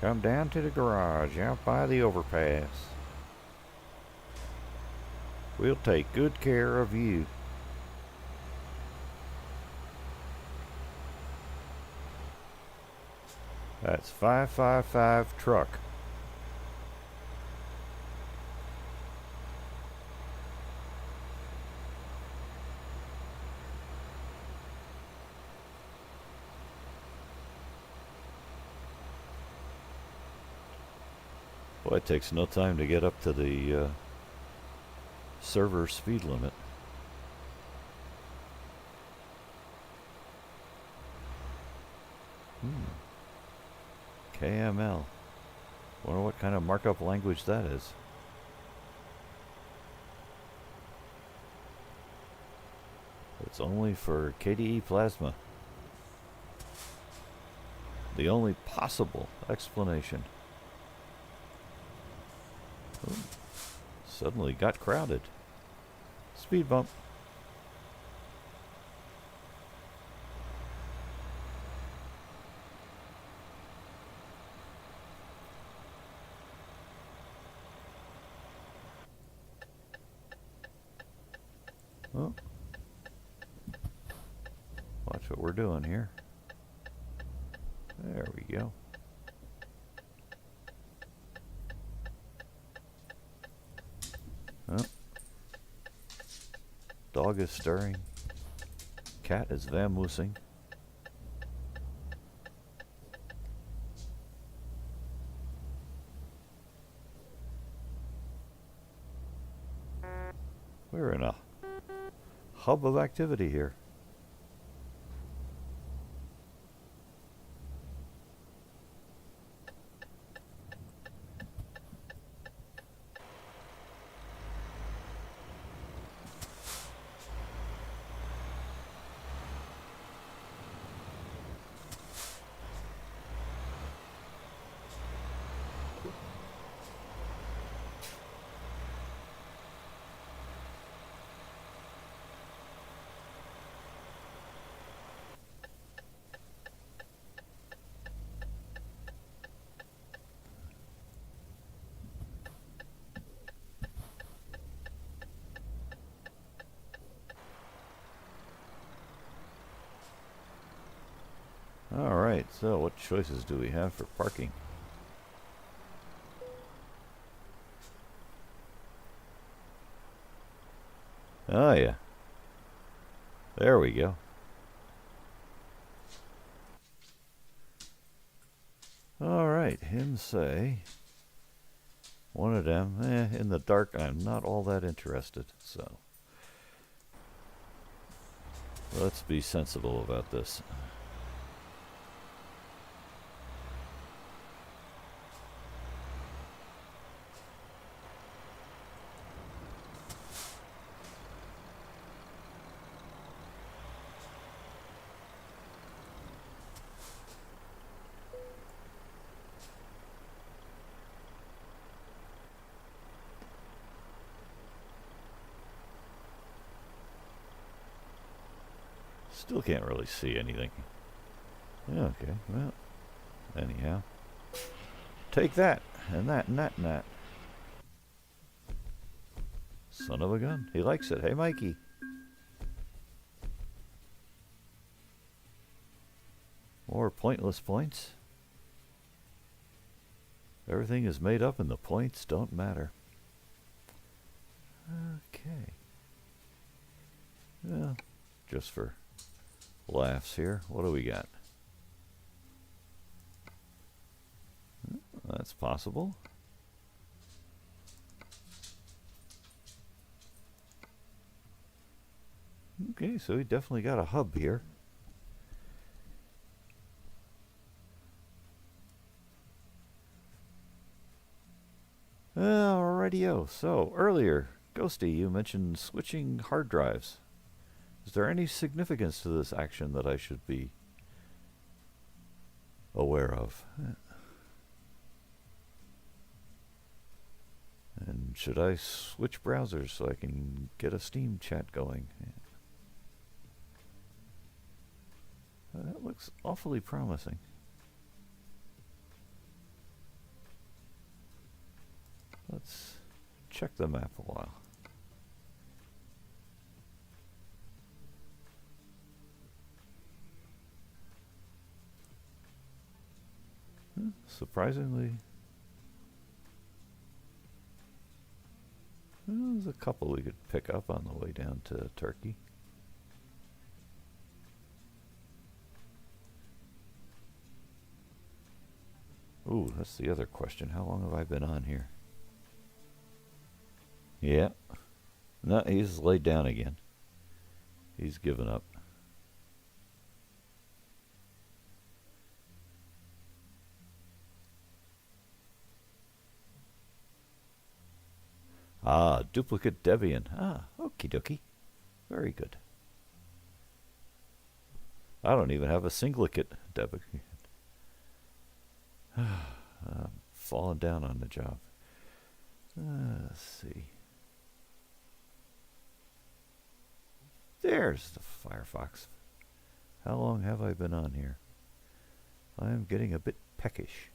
Come down to the garage out by the overpass. We'll take good care of you. That's 555 truck. Boy, it takes no time to get up to the server speed limit. KML. Wonder what kind of markup language that is. It's only for KDE Plasma. The only possible explanation. Ooh, suddenly got crowded. Speed bump. Oh. Watch what we're doing here. There we go. Oh. Dog is stirring. Cat is vamoosing. We're in a hub of activity here. Alright, so what choices do we have for parking? Oh yeah. There we go. Alright, him say. One of them, in the dark I'm not all that interested, so. Let's be sensible about this. Still can't really see anything. Yeah, okay, well, anyhow. Take that, and that, and that, and that. Son of a gun. He likes it. Hey, Mikey. More pointless points. Everything is made up and the points don't matter. Okay. Well, just for laughs here. What do we got? That's possible. Okay, so we definitely got a hub here. Alrighty-o. So, earlier, Ghosty, you mentioned switching hard drives. Is there any significance to this action that I should be aware of? And should I switch browsers so I can get a Steam chat going? That looks awfully promising. Let's check the map a while. Surprisingly, there's a couple we could pick up on the way down to Turkey. Ooh, that's the other question. How long have I been on here? Yeah. No, he's laid down again. He's given up. Ah, duplicate Debian. Ah, okie dokie. Very good. I don't even have a singlicate debit. I'm falling down on the job. Let's see. There's the Firefox. How long have I been on here? I am getting a bit peckish.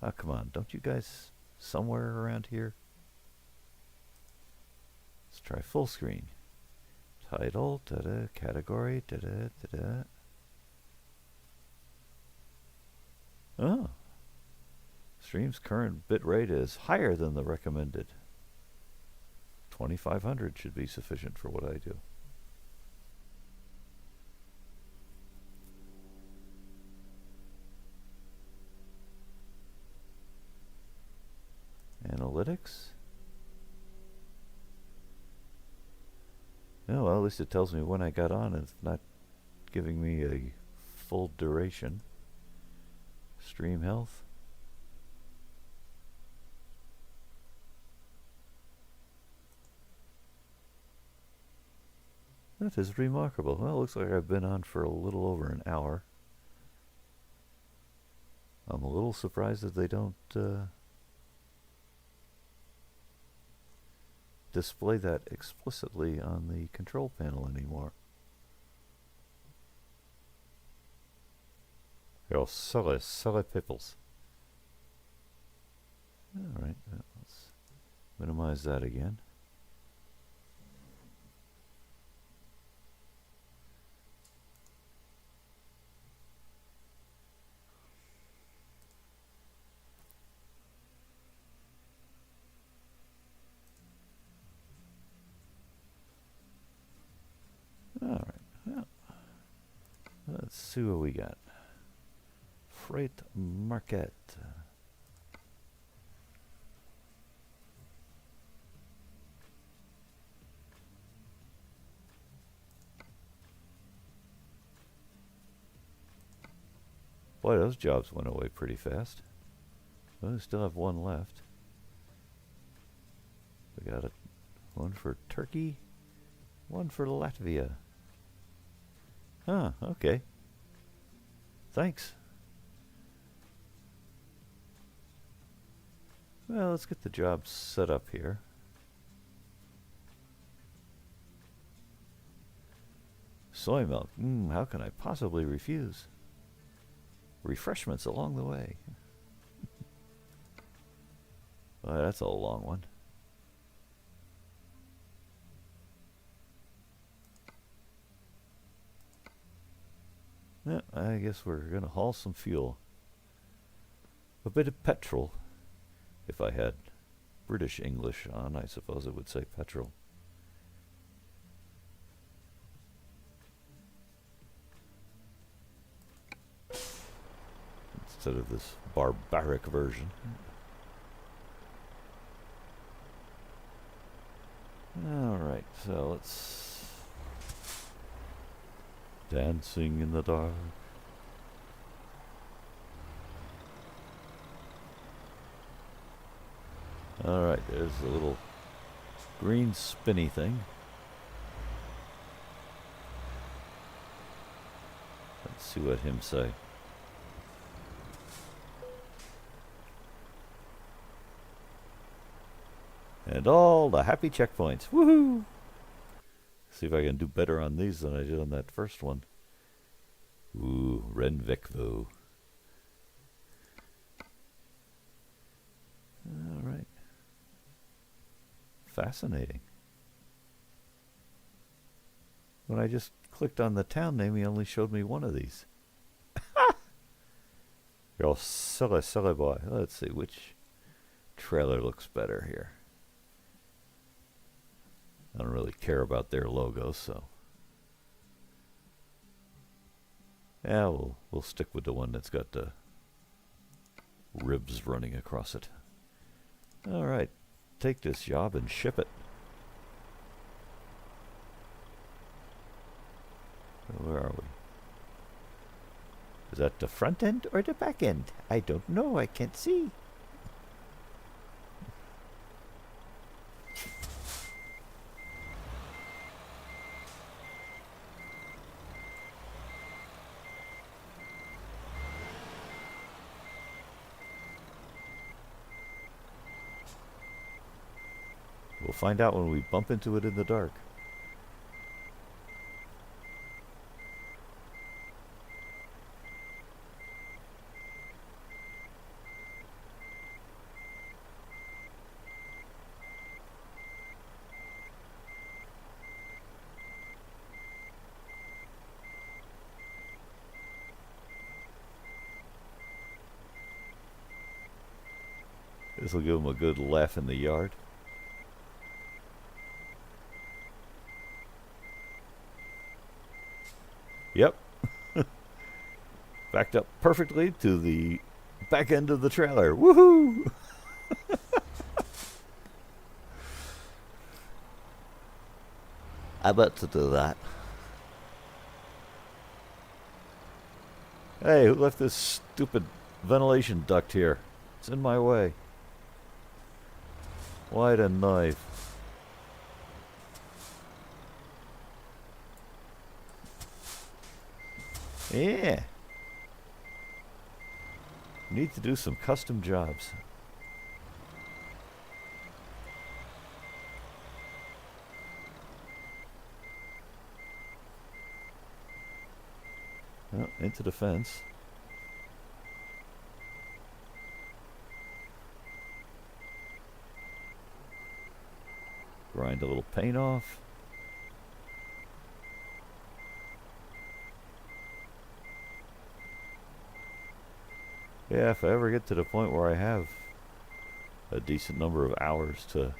Oh, come on. Don't you guys somewhere around here? Let's try full screen. Title, da-da, category, da-da, da-da. Oh. Stream's current bitrate is higher than the recommended. 2500 should be sufficient for what I do. Analytics. Oh, well, at least it tells me when I got on. It's not giving me a full duration. Stream health. That is remarkable. Well, it looks like I've been on for a little over an hour. I'm a little surprised that they don't display that explicitly on the control panel anymore. Oh, sorry, peoples. Alright, let's minimize that again. Alright, well, let's see what we got. Freight market. Boy, those jobs went away pretty fast. Well, we still have one left. We got one for Turkey, one for Latvia. Huh, okay. Thanks. Well, let's get the job set up here. Soy milk. How can I possibly refuse? Refreshments along the way. Well, that's a long one. Yeah, I guess we're going to haul some fuel. A bit of petrol. If I had British English on, I suppose it would say petrol. Instead of this barbaric version. Alright, so let's... Dancing in the dark. Alright, there's a little green spinny thing. Let's see what him say. And all the happy checkpoints. Woohoo! See if I can do better on these than I did on that first one. Ooh, Renvekvo. Alright. Fascinating. When I just clicked on the town name, he only showed me one of these. You're all silly boy. Let's see, which trailer looks better here? I don't really care about their logo, so... Yeah, we'll stick with the one that's got the ribs running across it. Alright, take this job and ship it. Where are we? Is that the front end or the back end? I don't know, I can't see. We'll find out when we bump into it in the dark. This will give them a good laugh in the yard. Yep. Backed up perfectly to the back end of the trailer. Woohoo! I bet to do that. Hey, who left this stupid ventilation duct here? It's in my way. Why the knife? Yeah. Need to do some custom jobs. Oh, into the fence. Grind a little paint off. Yeah, if I ever get to the point where I have a decent number of hours to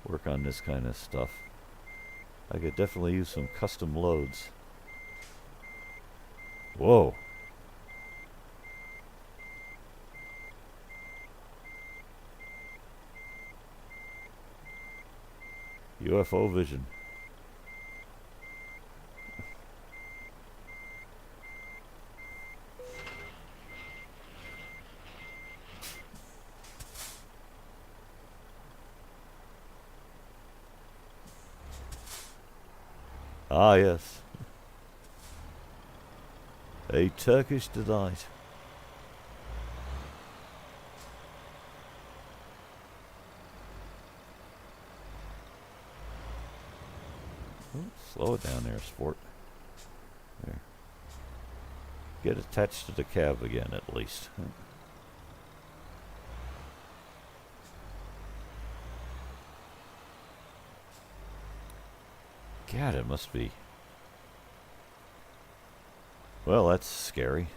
work on this kind of stuff, I could definitely use some custom loads. Whoa. UFO vision. Ah, yes. A Turkish delight. Oh, slow it down there, sport. There. Get attached to the cab again, at least. God, it must be. Well, that's scary.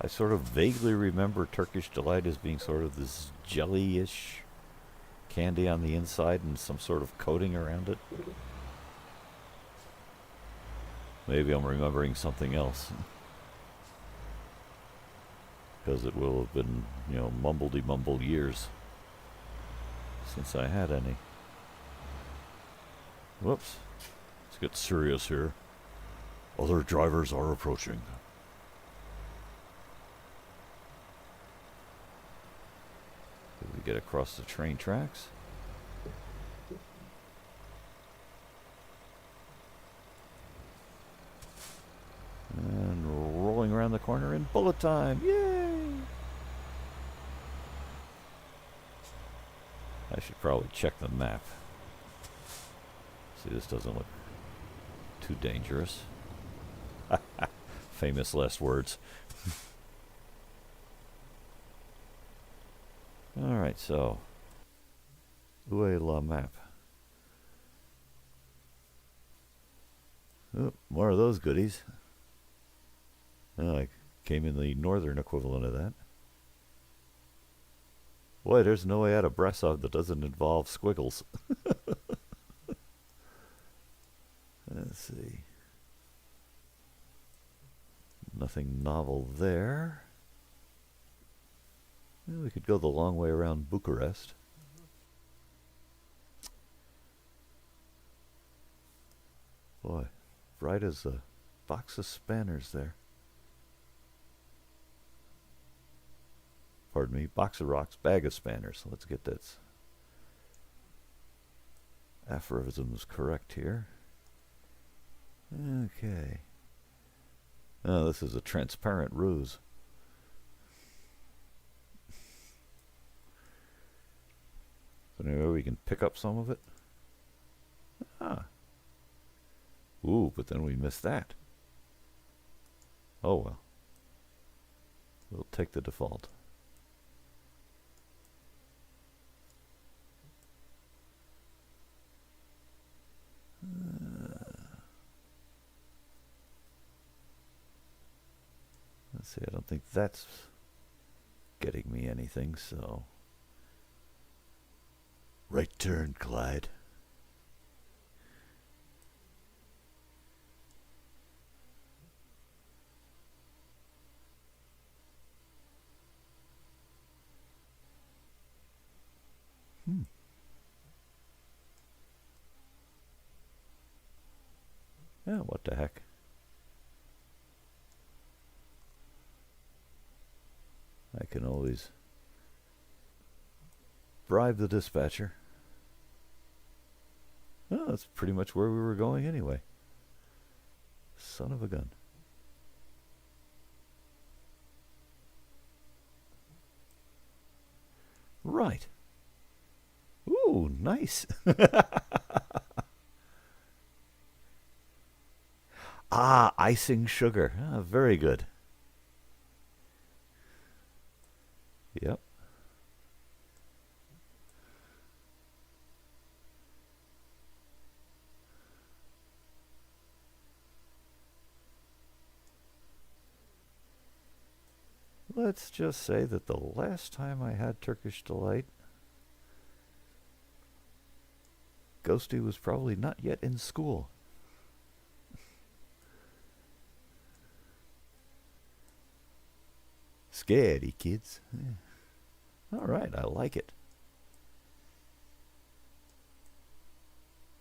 I sort of vaguely remember Turkish Delight as being sort of this jelly-ish candy on the inside and some sort of coating around it. Maybe I'm remembering something else. Because it will have been, you know, mumbledy-mumble years since I had any. Whoops. Let's get serious here. Other drivers are approaching. Did we get across the train tracks? And rolling around the corner in bullet time. Yay! I should probably check the map. See, this doesn't look too dangerous. Famous last words. Alright, so. Où est la map? Oh, more of those goodies. Oh, I came in the northern equivalent of that. Boy, there's no way out of Brasov that doesn't involve squiggles. Let's see. Nothing novel there. Well, we could go the long way around Bucharest. Boy, bright as a box of spanners there. Pardon me, box of rocks, bag of spanners. Let's get that aphorisms correct here. Okay. Oh, this is a transparent ruse. So anyway, we can pick up some of it. Ah. Ooh, but then we missed that. Oh well. We'll take the default. Let's see, I don't think that's getting me anything, so... Right turn, Clyde. Yeah, what the heck. I can always bribe the dispatcher. Oh, that's pretty much where we were going anyway. Son of a gun. Right. Ooh, nice. Ah, icing sugar. Ah, very good. Yep. Let's just say that the last time I had Turkish Delight, Ghosty was probably not yet in school. Scary kids. Yeah. All right, I like it.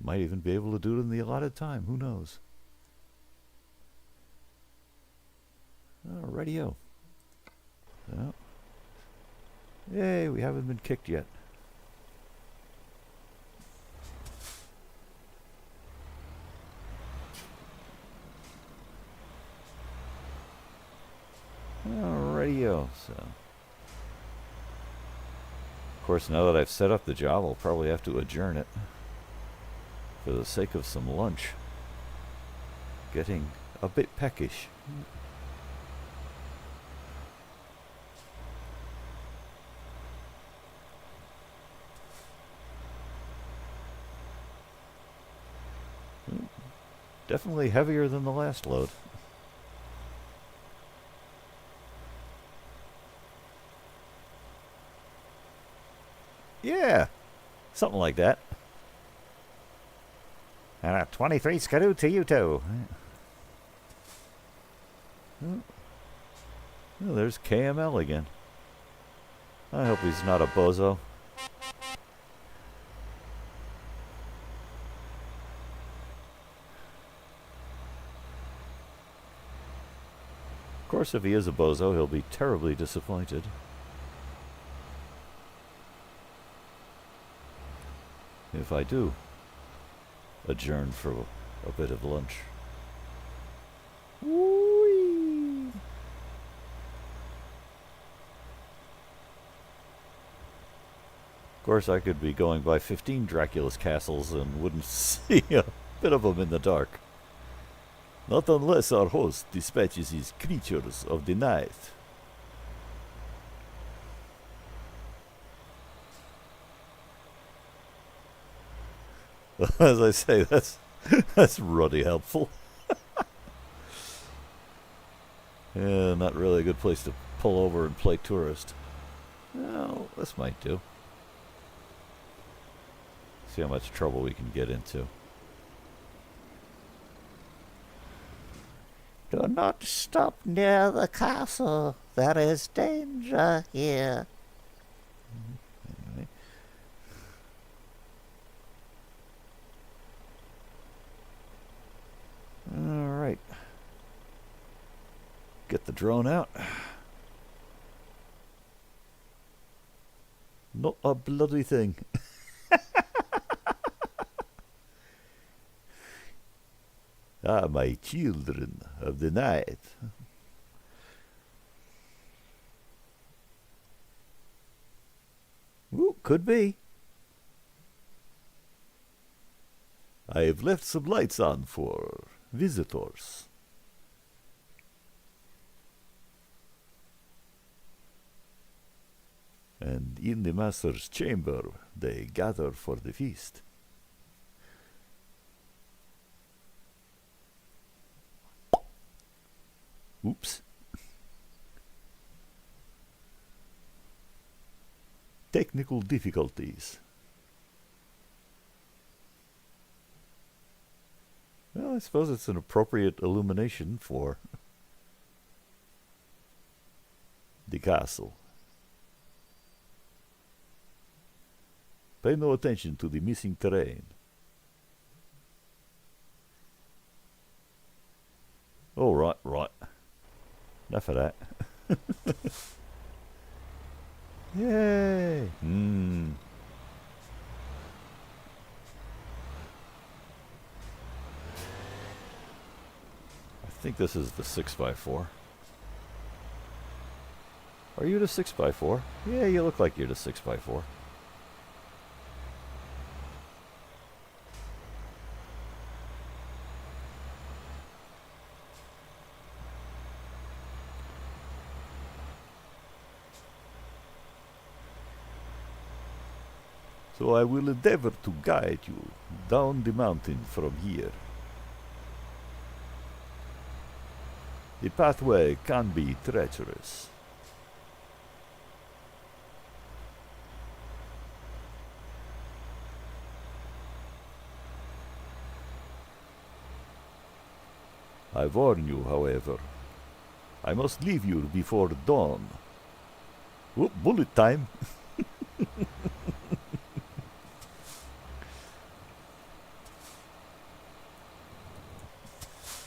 Might even be able to do it in the allotted time. Who knows? Oh, radio. Oh. Yay, we haven't been kicked yet. Oh, radio. So, of course, now that I've set up the job, I'll probably have to adjourn it for the sake of some lunch. Getting a bit peckish. Definitely heavier than the last load. Yeah, something like that. And a 23 skidoo to you too. Oh, there's KML again. I hope he's not a bozo. Of course, if he is a bozo, he'll be terribly disappointed. If I do adjourn for a bit of lunch. Whee! Of course, I could be going by 15 Dracula's castles and wouldn't see a bit of them in the dark. Not unless our host dispatches his creatures of the night. As I say, that's ruddy helpful. Yeah, not really a good place to pull over and play tourist. Well, this might do. See how much trouble we can get into. Do not stop near the castle. There is danger here. Anyway. All right. Get the drone out. Not a bloody thing. Ah, my children of the night. Ooh, could be. I've left some lights on for visitors. And in the master's chamber they gather for the feast. Oops. Technical difficulties. Well, I suppose it's an appropriate illumination for the castle. Pay no attention to the missing terrain. Oh, right. Enough of that. Yay! I think this is the 6x4. Are you the 6x4? Yeah, you look like you're the 6x4. So I will endeavor to guide you down the mountain from here. The pathway can be treacherous. I warn you, however, I must leave you before dawn. Whoop, bullet time!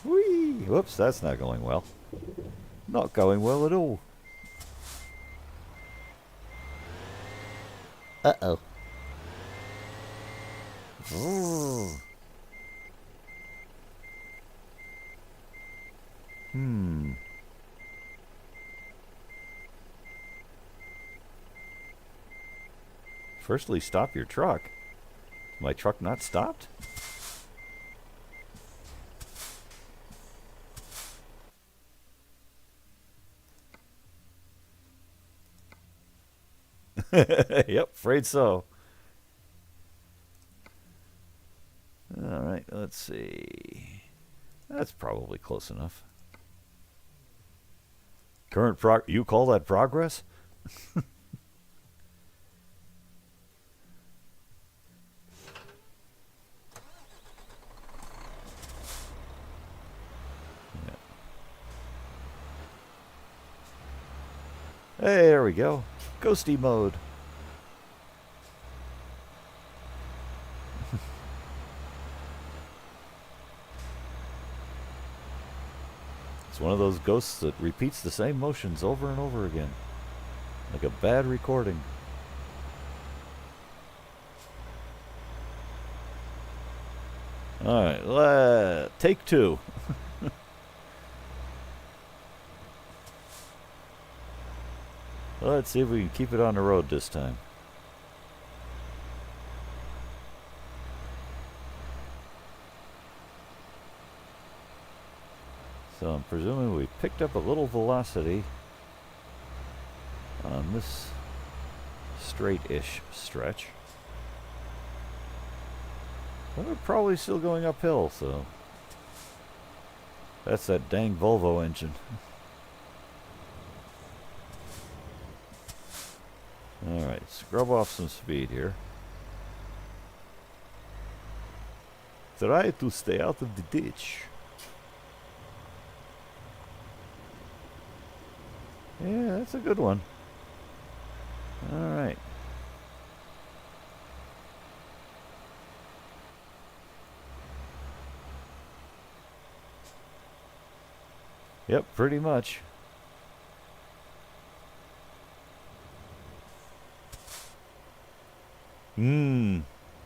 Whee! Whoops, that's not going well. Not going well at all. Uh-oh. Firstly, stop your truck. Is my truck not stopped? Yep, afraid so. Alright, let's see. That's probably close enough. You call that progress? Hey, there we go. Ghosty mode. It's one of those ghosts that repeats the same motions over and over again. Like a bad recording. Alright, take two. Let's see if we can keep it on the road this time. So I'm presuming we picked up a little velocity on this straight-ish stretch. But we're probably still going uphill, so that's that dang Volvo engine. Alright, scrub off some speed here. Try to stay out of the ditch. Yeah, that's a good one. Alright. Yep, pretty much.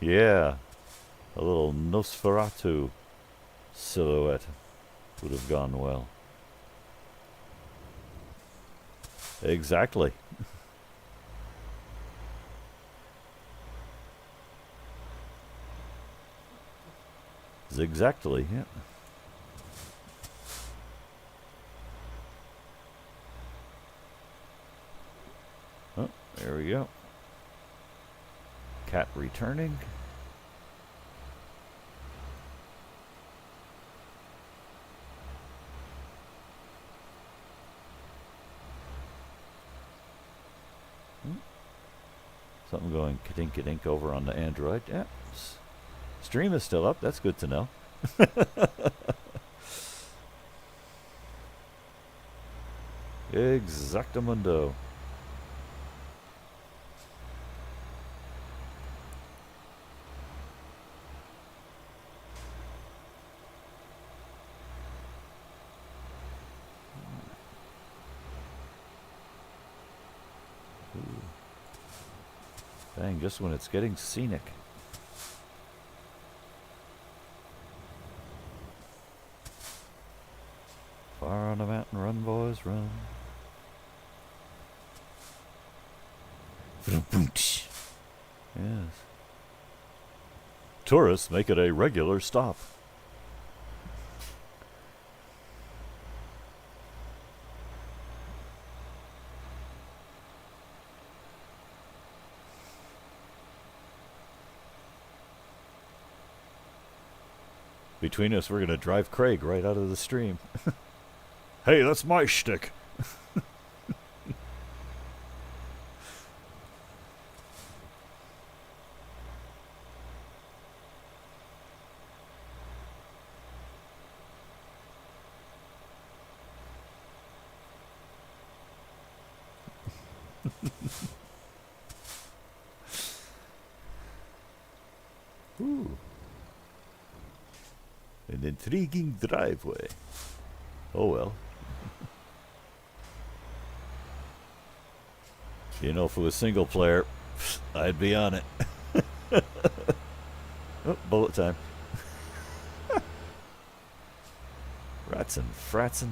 Yeah. A little Nosferatu silhouette would have gone well. Exactly. Exactly, yeah. Oh, there we go. Cat returning. Something going kadink over on the Android. Yeah. Stream is still up. That's good to know. Exactamundo. Dang, just when it's getting scenic. Far on the mountain, run, boys, run. Yes. Tourists make it a regular stop. Between us, we're going to drive Craig right out of the stream. Hey, that's my shtick. Ooh. An intriguing driveway. Oh well. You know, if it was single player, I'd be on it. Oh, bullet time. Ratson, Fratson.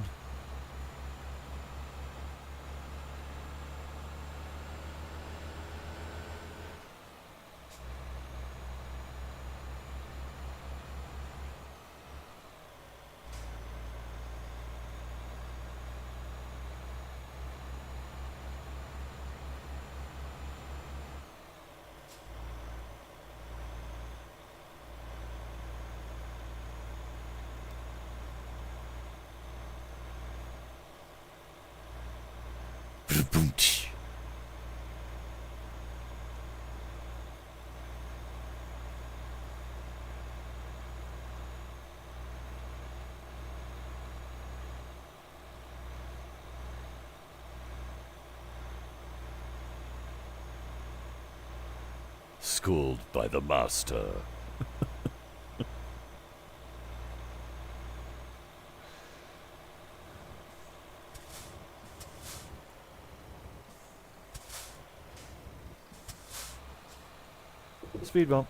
Schooled by the master. Speed bump.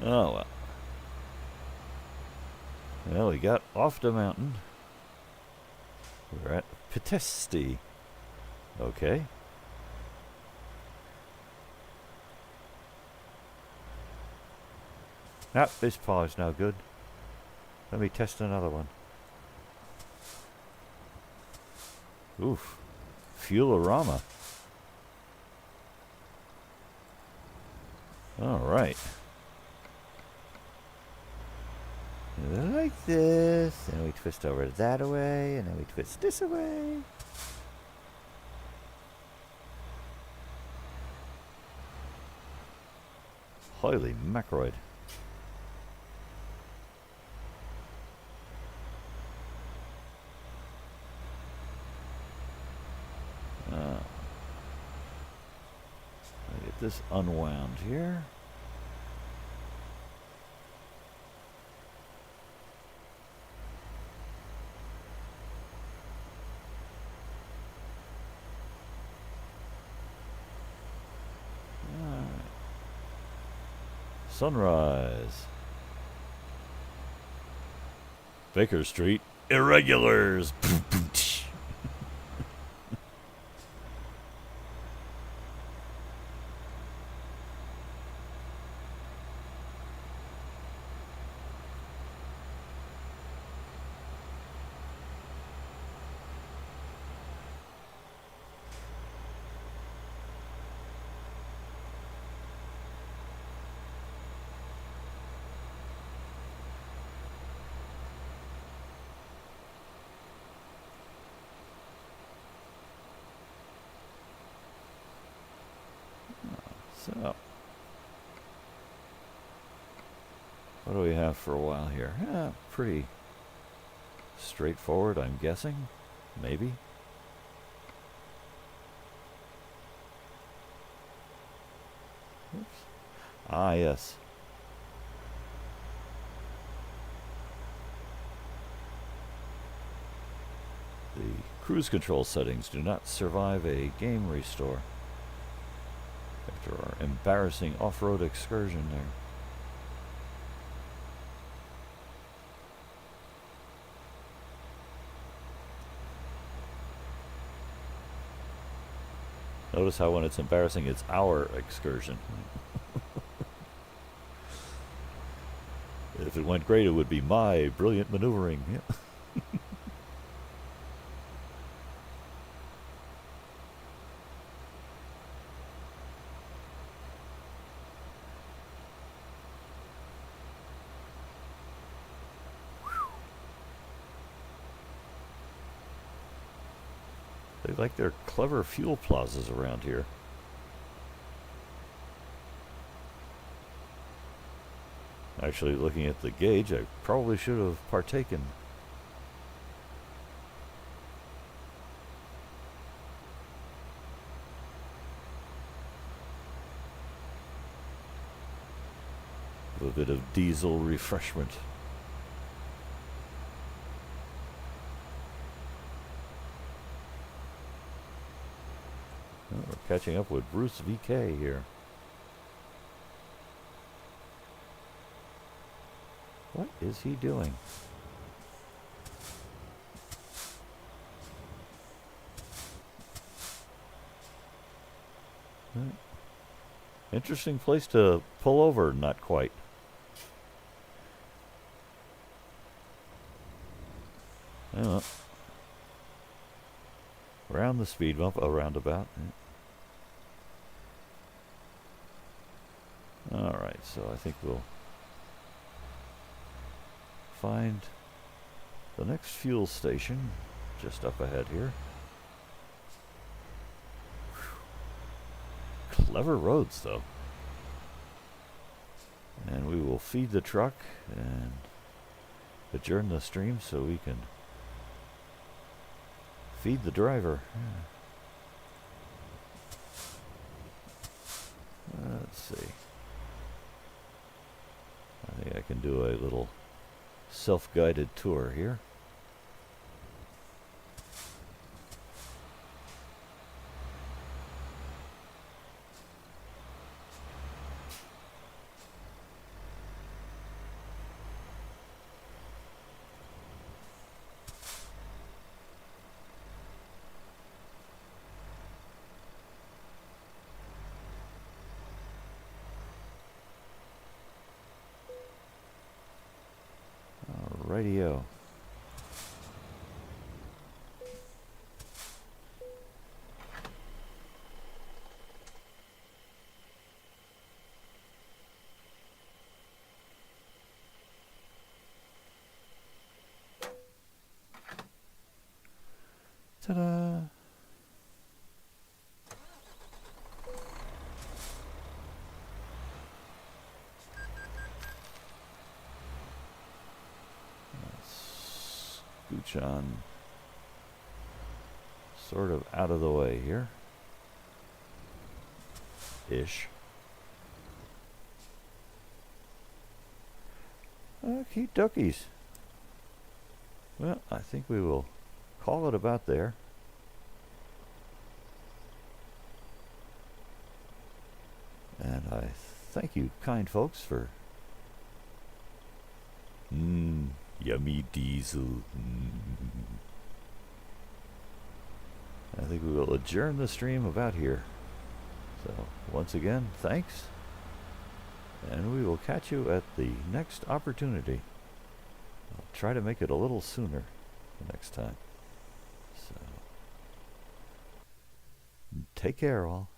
Oh well. Well, we got off the mountain. We're at Pitesti. Okay. Ah, this paw is now good. Let me test another one. Oof. Fuelorama. Alright. Like this, and we twist over that away, and then we twist this away. Holy macroid. Get this unwound here. Sunrise. Baker Street. Irregulars. So, what do we have for a while here? Pretty straightforward, I'm guessing. Maybe. Oops. Ah, yes. The cruise control settings do not survive a game restore after our embarrassing off-road excursion there. Notice how when it's embarrassing, it's our excursion. If it went great, it would be my brilliant maneuvering. Yeah. They like their clever fuel plazas around here. Actually, looking at the gauge, I probably should have partaken. A bit of diesel refreshment. Oh, we're catching up with Bruce VK here. What is he doing? Interesting place to pull over, not quite. Oh, around the speed bump, a roundabout. Alright, so I think we'll find the next fuel station just up ahead here. Whew. Clever roads, though. And we will feed the truck and adjourn the stream so we can feed the driver. Let's see. I think I can do a little self-guided tour here. Radio. Ta-da! Scooch on sort of out of the way here. Ish. Okie dokies. Well, I think we will call it about there. And I thank you, kind folks, for yummy diesel. I think we will adjourn the stream about here. So, once again, thanks. And we will catch you at the next opportunity. I'll try to make it a little sooner the next time. So, take care, all.